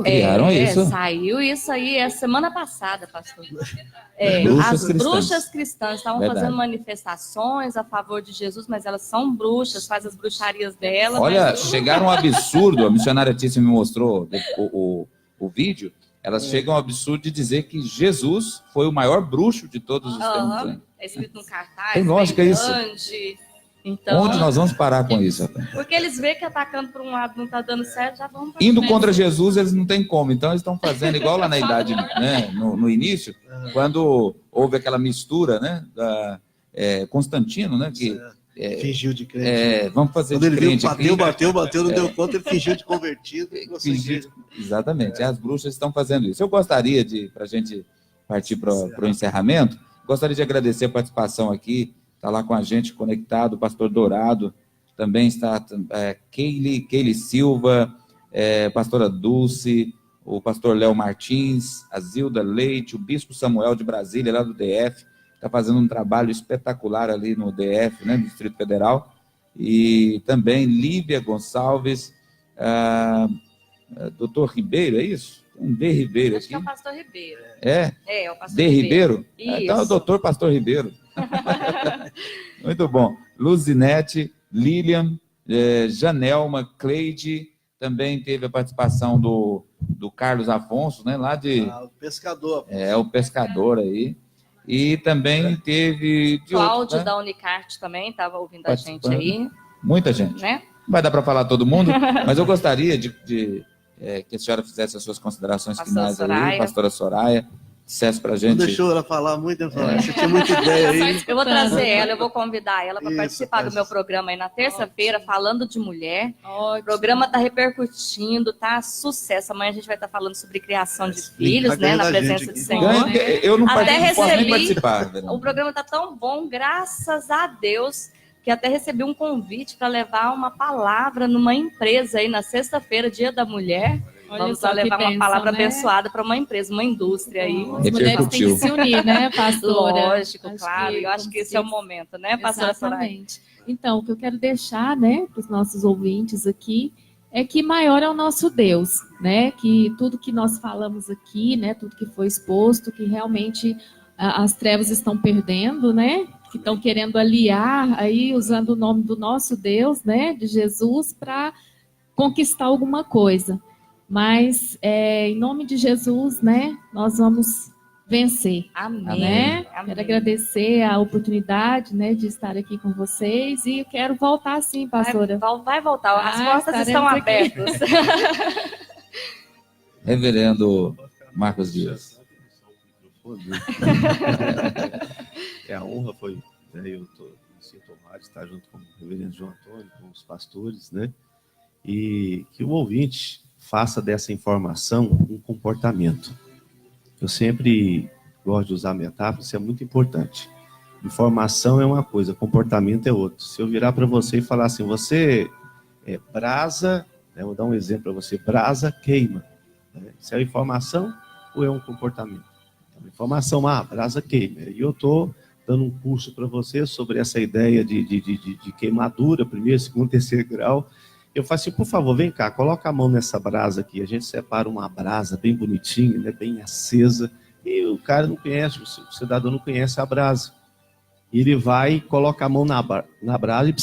B: Criaram isso?
D: Saiu isso aí semana passada, pastor.
B: Bruxas
D: bruxas cristãs estavam fazendo manifestações a favor de Jesus, mas elas são bruxas, fazem as bruxarias delas.
B: Olha, chegaram a um absurdo, a missionária Tícia me mostrou o vídeo, elas chegam ao absurdo de dizer que Jesus foi o maior bruxo de todos os tempos.
D: É escrito no cartaz.
B: Tem lógica isso?
D: Então,
B: onde nós vamos parar com isso?
D: Porque eles veem que atacando por um lado não está dando certo, já vão para
B: indo contra Jesus, eles não têm como. Então, eles estão fazendo igual lá na idade, né, no início, quando houve aquela mistura, né, Constantino, né, que
C: Fingiu de crente.
B: Vamos fazer
C: Quando
B: de
C: ele
B: crente
C: viu,
B: aqui.
C: bateu, não deu conta, ele fingiu de convertido.
B: Exatamente, as bruxas estão fazendo isso. Eu gostaria para a gente partir para o encerramento, gostaria de agradecer a participação aqui, está lá com a gente conectado, o pastor Dourado, também está Keile Silva, pastora Dulce, o pastor Léo Martins, a Zilda Leite, o bispo Samuel de Brasília, lá do DF, está fazendo um trabalho espetacular ali no DF, né, no Distrito Federal, e também Lívia Gonçalves, doutor Ribeiro, é isso? Um D. Ribeiro aqui.
D: Acho que é o pastor Ribeiro.
B: É
D: o pastor
B: D. Ribeiro?
D: Isso.
B: Então é o doutor pastor Ribeiro. Muito bom. Luzinete, Lilian, Janelma, Cleide, também teve a participação do Carlos Afonso, né, lá de...
C: o pescador.
B: O pescador aí. E também teve...
D: Cláudio, né, da Unicart também estava ouvindo a gente aí.
B: Muita gente.
D: Né?
B: Não vai dar para falar todo mundo, mas eu gostaria que a senhora fizesse as suas considerações finais aí, pastora Soraya, dissesse para a gente...
C: Não deixou ela falar muito, você tinha muita ideia aí.
D: Eu vou trazer ela, eu vou convidar ela para participar do meu programa aí na terça-feira, falando de mulher. Ótimo. O programa está repercutindo, tá sucesso. Amanhã a gente vai estar falando sobre criação de filhos, né, na presença do Senhor.
B: Eu não
D: posso
B: nem participar.
D: O programa está tão bom, graças a Deus, que até recebi um convite para levar uma palavra numa empresa aí na sexta-feira, Dia da Mulher. Vamos lá levar uma palavra abençoada para uma empresa, uma indústria aí.
F: As mulheres têm que se unir, né, pastora?
D: Lógico, claro. Eu acho que esse é o momento, né, pastora Soraya?
F: Exatamente. Então, o que eu quero deixar, né, para os nossos ouvintes aqui, é que maior é o nosso Deus, né? Que tudo que nós falamos aqui, né, tudo que foi exposto, que realmente as trevas estão perdendo, né? Que estão querendo aliar aí, usando o nome do nosso Deus, né, de Jesus, para conquistar alguma coisa. Mas, em nome de Jesus, né, nós vamos vencer.
D: Amém.
F: Né?
D: Amém.
F: Quero agradecer a oportunidade, né, de estar aqui com vocês e eu quero voltar sim, pastora.
D: Vai voltar, as portas estão abertas.
B: Reverendo Marcos Dias.
E: A honra foi, né, eu me sinto honrado de estar junto com o reverendo João Antônio, com os pastores, né, e que o ouvinte faça dessa informação um comportamento. Eu sempre gosto de usar metáfora, isso é muito importante. Informação é uma coisa, comportamento é outra. Se eu virar para você e falar assim, você é brasa, né, vou dar um exemplo para você, brasa queima. Né? Isso é informação ou é um comportamento? Então, informação, brasa queima. E eu estou dando um curso para você sobre essa ideia de queimadura, primeiro, segundo, terceiro grau. Eu faço assim, por favor, vem cá, coloca a mão nessa brasa aqui. A gente separa uma brasa bem bonitinha, né, bem acesa. E o cara não conhece, o cidadão não conhece a brasa. Ele vai, coloca a mão na brasa e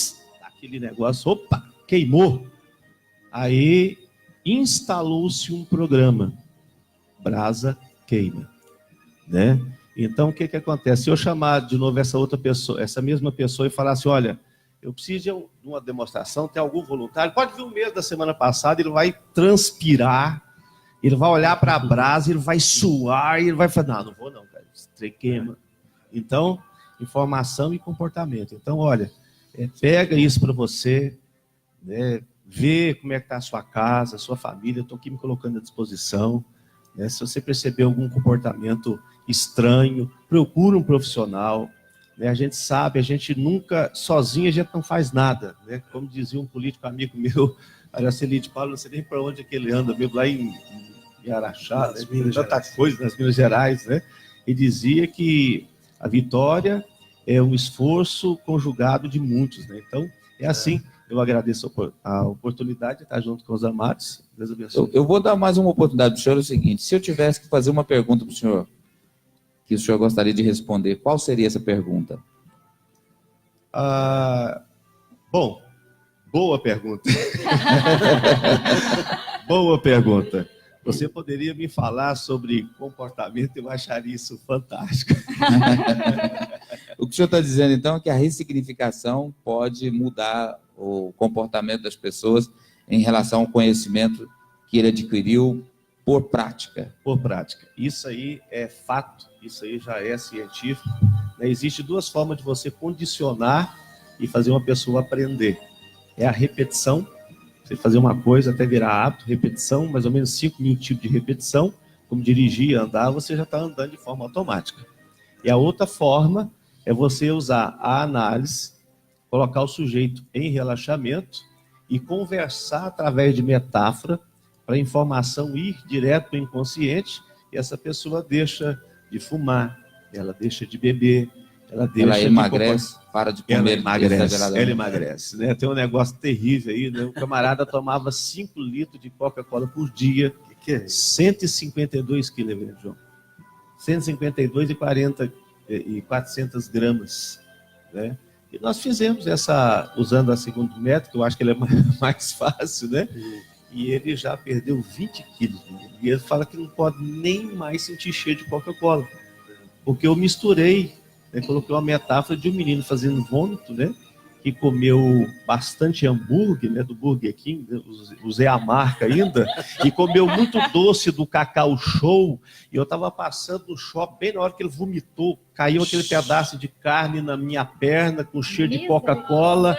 E: aquele negócio, opa, queimou. Aí instalou-se um programa, brasa queima, né? Então o que acontece? Se eu chamar de novo essa outra pessoa, essa mesma pessoa e falar assim, olha, eu preciso de uma demonstração, tem algum voluntário? Pode vir o mês da semana passada, ele vai transpirar, ele vai olhar para a brasa, ele vai suar, e ele vai falar, não vou não, cara, isso queima. Então, informação e comportamento. Então, olha, pega isso para você, né, vê como é que está a sua casa, a sua família, estou aqui me colocando à disposição. Né, se você perceber algum comportamento estranho, procura um profissional. A gente sabe, a gente nunca, sozinho a gente não faz nada, né? Como dizia um político amigo meu, Aracelide Paulo, não sei nem para onde é que ele anda, mesmo lá em Araxá, né? Tanta coisa nas Minas Gerais, né? E dizia que a vitória é um esforço conjugado de muitos, né? Então, é assim, eu agradeço a oportunidade de estar junto com os amados. Deus abençoe.
B: Eu vou dar mais uma oportunidade para o senhor, é o seguinte, se eu tivesse que fazer uma pergunta para o senhor, que o senhor gostaria de responder, qual seria essa pergunta?
E: Bom, boa pergunta. Boa pergunta. Você poderia me falar sobre comportamento, eu acharia isso fantástico.
B: O que o senhor está dizendo, então, é que a ressignificação pode mudar o comportamento das pessoas em relação ao conhecimento que ele adquiriu por prática.
E: Por prática. Isso aí é fato, isso aí já é científico. Existem duas formas de você condicionar e fazer uma pessoa aprender. É a repetição, você fazer uma coisa até virar hábito, repetição, mais ou menos 5 minutos de repetição, como dirigir, andar, você já está andando de forma automática. E a outra forma é você usar a análise, colocar o sujeito em relaxamento e conversar através de metáfora para a informação ir direto para o inconsciente, e essa pessoa deixa de fumar, ela deixa de beber, ela
B: emagrece, para de comer.
E: Ela emagrece, né? Tem um negócio terrível aí, né? O camarada tomava 5 litros de Coca-Cola por dia,
C: que é?
E: 152 quilos, João. 152 e 400 gramas, né? E nós fizemos essa, usando a segunda método, que eu acho que ele é mais fácil, né? E ele já perdeu 20 quilos. E ele fala que não pode nem mais sentir cheiro de Coca-Cola. Porque eu misturei, né? Coloquei uma metáfora de um menino fazendo vômito, né? Que comeu bastante hambúrguer, né? Do Burger King, né? Usei a marca ainda, e comeu muito doce do Cacau Show. E eu estava passando no shopping, bem na hora que ele vomitou, caiu aquele pedaço de carne na minha perna, com cheiro de Coca-Cola,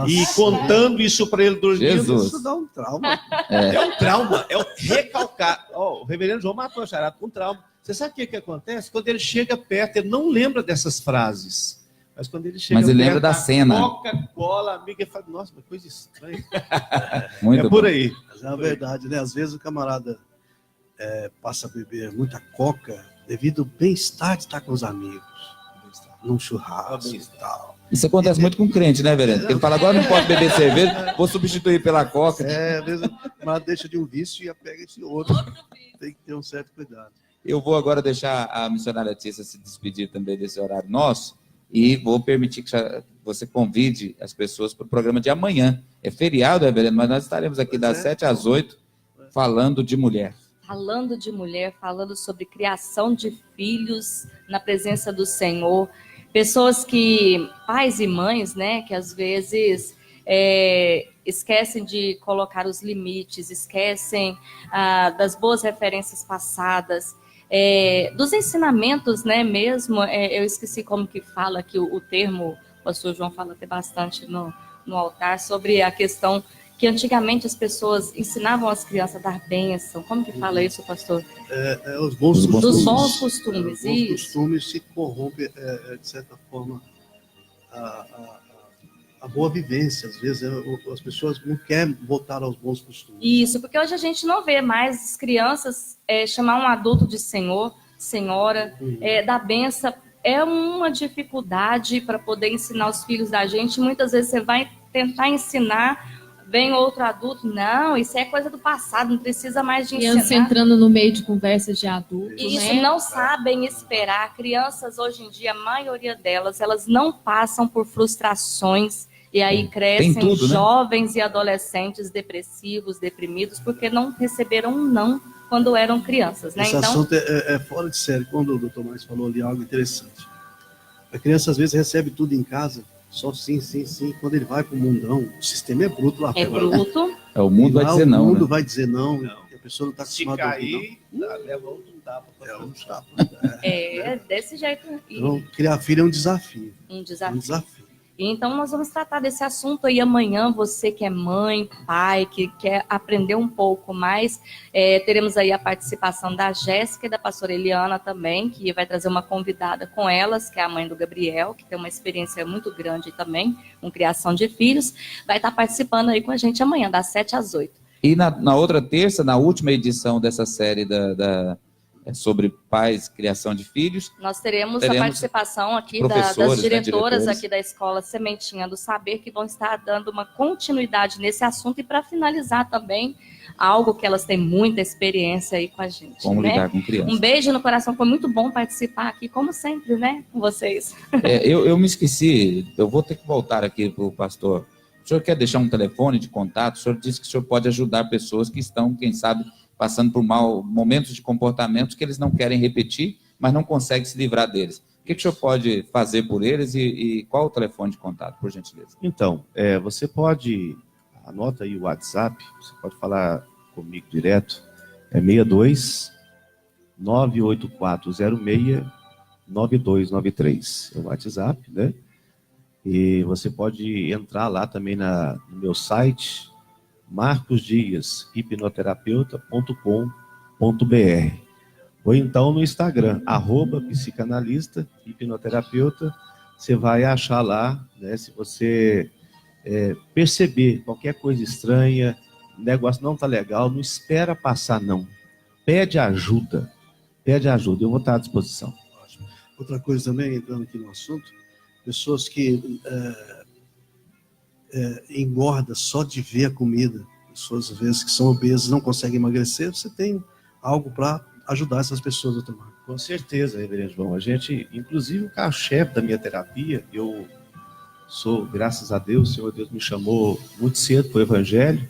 E: e contando isso para ele dormindo.
B: Jesus.
C: Isso dá um trauma.
E: É um trauma, é um recalcar. O reverendo João matou a charada com trauma. Você sabe o que acontece? Quando ele chega perto, ele não lembra dessas frases. Mas quando ele chega
B: Mas ele
E: perto
B: lembra da cena.
E: Coca-Cola, amiga, ele fala, nossa, mas coisa estranha.
B: Muito
E: por
B: bom.
E: aí.
C: Mas é uma verdade, né? Às vezes o camarada passa a beber muita coca devido ao bem-estar de estar com os amigos, num churrasco e tal.
B: Isso acontece muito com crente, né, Vereno? Ele fala, agora não posso beber cerveja, vou substituir pela coca.
C: Às vezes o camarada deixa de um vício e pega esse outro. Tem que ter um certo cuidado.
B: Eu vou agora deixar a missionária Tícia se despedir também desse horário nosso e vou permitir que você convide as pessoas para o programa de amanhã. É feriado, Vereno, mas nós estaremos aqui das 7 às 8 falando de mulher.
D: Falando de mulher, falando sobre criação de filhos na presença do Senhor. Pessoas que, pais e mães, né, que às vezes esquecem de colocar os limites, esquecem das boas referências passadas, dos ensinamentos, né, mesmo. Eu esqueci como que fala aqui o termo, o pastor João fala até bastante no altar, sobre a questão que antigamente as pessoas ensinavam as crianças a dar bênção. Como que fala isso, pastor?
C: Os bons costumes.
D: Dos bons costumes,
C: Os bons costumes se corrompem, de certa forma, a boa vivência. Às vezes as pessoas não querem voltar aos bons costumes.
D: Isso, porque hoje a gente não vê mais as crianças chamar um adulto de senhor, senhora, dar benção. É uma dificuldade para poder ensinar os filhos da gente. Muitas vezes você vai tentar ensinar, vem outro adulto, não, isso é coisa do passado, não precisa mais de ensinar.
F: Criança entrando no meio de conversas de adultos,
D: e isso,
F: né?
D: não sabem esperar. Crianças hoje em dia, a maioria delas, elas não passam por frustrações e aí crescem
B: tudo, né?
D: jovens e adolescentes depressivos, deprimidos, porque não receberam um não quando eram crianças, né?
C: Esse assunto é fora de série. Quando o doutor Mais falou ali algo interessante. A criança às vezes recebe tudo em casa, só sim, sim, sim. Quando ele vai para o mundão, o sistema é bruto lá.
D: É bruto.
B: O mundo vai dizer não.
C: O mundo
B: né?
C: vai dizer não. E a pessoa não está acostumada a ouvir,
E: leva um tapa.
C: um tapa.
D: Desse jeito.
C: Então, criar filho é um desafio.
D: Um desafio.
C: Um desafio.
D: Então, nós vamos tratar desse assunto aí amanhã. Você que é mãe, pai, que quer aprender um pouco mais, teremos aí a participação da Jéssica e da pastora Eliana também, que vai trazer uma convidada com elas, que é a mãe do Gabriel, que tem uma experiência muito grande também com criação de filhos. Vai estar participando aí com a gente amanhã, das 7 às 8.
B: E na outra terça, na última edição dessa série sobre pais, criação de filhos,
D: Nós teremos a participação aqui das diretoras, né, aqui da Escola Sementinha do Saber, que vão estar dando uma continuidade nesse assunto e para finalizar também algo que elas têm muita experiência aí com a gente.
B: Como lidar com crianças.
D: Um beijo no coração, foi muito bom participar aqui, como sempre, né, com vocês.
B: Eu me esqueci, eu vou ter que voltar aqui para o pastor. O senhor quer deixar um telefone de contato? O senhor disse que o senhor pode ajudar pessoas que estão, quem sabe, passando por momentos de comportamentos que eles não querem repetir, mas não conseguem se livrar deles. O que o senhor pode fazer por eles e qual o telefone de contato, por gentileza?
E: Então, você pode, anota aí o WhatsApp, você pode falar comigo direto, 62 98406 9293, é o WhatsApp, né? E você pode entrar lá também no meu site, marcosdiashipnoterapeuta.com.br, ou então no Instagram, @psicanalista hipnoterapeuta. Você vai achar lá, né? Se você perceber qualquer coisa estranha, o negócio não está legal, não espera passar, não. Pede ajuda, eu vou estar à disposição.
C: Outra coisa também, entrando aqui no assunto, pessoas que engordam só de ver a comida, pessoas às vezes que são obesas, não conseguem emagrecer, você tem algo para ajudar essas pessoas a tomar.
E: Com certeza, reverendo João. A gente, inclusive o carro-chefe da minha terapia, eu sou, graças a Deus, o Senhor Deus me chamou muito cedo para o Evangelho,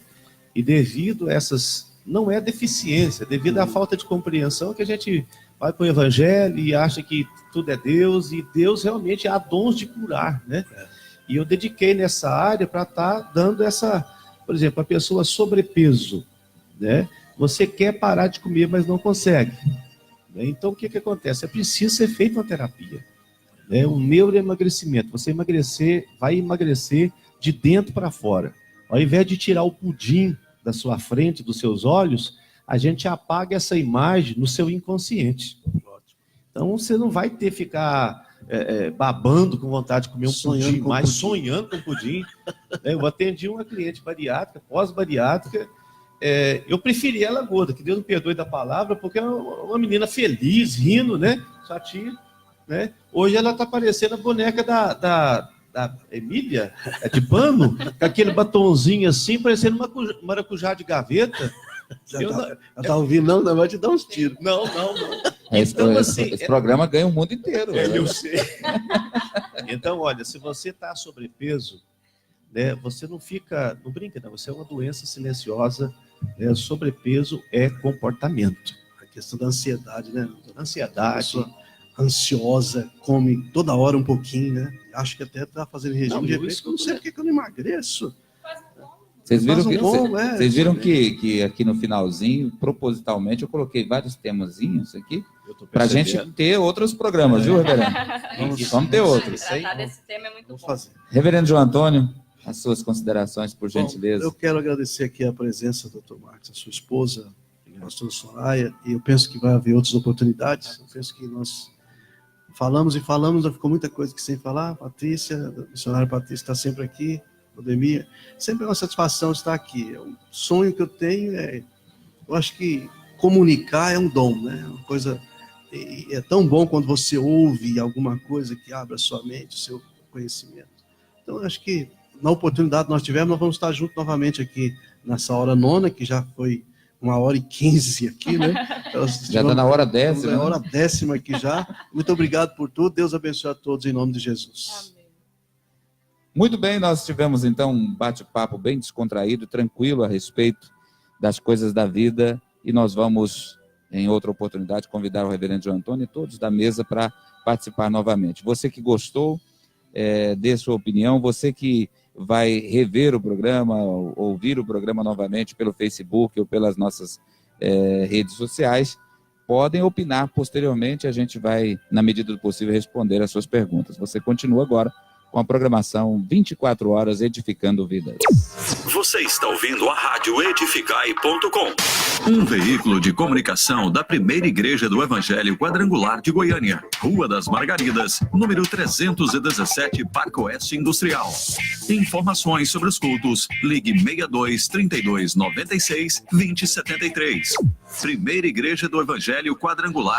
E: e devido a essas, não é deficiência, devido à falta de compreensão, que a gente vai para o Evangelho e acha que tudo é Deus, e Deus realmente há dons de curar, né? E eu dediquei nessa área para estar dando essa, por exemplo, a pessoa sobrepeso, né? Você quer parar de comer, mas não consegue. Então, o que acontece? É preciso ser feita uma terapia. Um neuroemagrecimento. Você vai emagrecer de dentro para fora. Ao invés de tirar o pudim da sua frente, dos seus olhos, a gente apaga essa imagem no seu inconsciente. Então, você não vai ficar babando com vontade de comer um pudim, mas sonhando com pudim. Eu atendi uma cliente bariátrica, pós-bariátrica. Eu preferi ela gorda, que Deus me perdoe da palavra, porque é uma menina feliz, rindo, né? Chatinha, né? Hoje ela tá parecendo a boneca da Emília, de pano, com aquele batonzinho assim, parecendo uma maracujá de gaveta.
C: Ela tá ouvindo, não vai te dar uns tiros.
E: Não.
B: Então, esse programa ganha o mundo inteiro.
E: Eu sei. Então, olha, se você tá sobrepeso, né, você não brinca, não. Você é uma doença silenciosa. Sobrepeso é comportamento.
C: A questão da ansiedade, né?
E: Ansiedade.
C: Ansiosa, come toda hora um pouquinho, né? Acho que até tá fazendo regime de repente. Eu não sei porque que eu não emagreço.
B: Vocês viram que aqui no finalzinho, propositalmente, eu coloquei vários temazinhos aqui para a gente ter outros programas, viu, reverendo? Vamos ter outros.
D: Tratar desse tema é muito bom.
B: Reverendo João Antônio, as suas considerações, por gentileza.
C: Eu quero agradecer aqui a presença do Dr. Marcos, a sua esposa, a pastora Soraya, e eu penso que vai haver outras oportunidades. Eu penso que nós falamos, ficou muita coisa aqui sem falar. Patrícia, a missionária Patrícia está sempre aqui, Odemir, sempre é uma satisfação estar aqui. O sonho que eu tenho eu acho que comunicar é um dom, né? Uma coisa, é tão bom quando você ouve alguma coisa que abre a sua mente, o seu conhecimento. Então, eu acho que na oportunidade que nós tivermos, nós vamos estar juntos novamente aqui nessa hora 9, que já foi 1h15 aqui, né?
B: Já está na hora 10ª.
C: Na hora 10ª aqui já. Muito obrigado por tudo. Deus abençoe a todos em nome de Jesus.
D: Amém.
B: Muito bem, nós tivemos então um bate-papo bem descontraído, tranquilo a respeito das coisas da vida, e nós vamos, em outra oportunidade, convidar o reverendo João Antônio e todos da mesa para participar novamente. Você que gostou, dê sua opinião. Você que vai rever o programa, ouvir o programa novamente pelo Facebook ou pelas nossas redes sociais, podem opinar posteriormente. A gente vai, na medida do possível, responder as suas perguntas. Você continua agora com a programação 24 horas edificando vidas.
A: Você está ouvindo a Rádio Edificai.com, um veículo de comunicação da Primeira Igreja do Evangelho Quadrangular de Goiânia, Rua das Margaridas, número 317, Parque Oeste Industrial. Informações sobre os cultos, ligue 62 32 96 20 73. Primeira Igreja do Evangelho Quadrangular.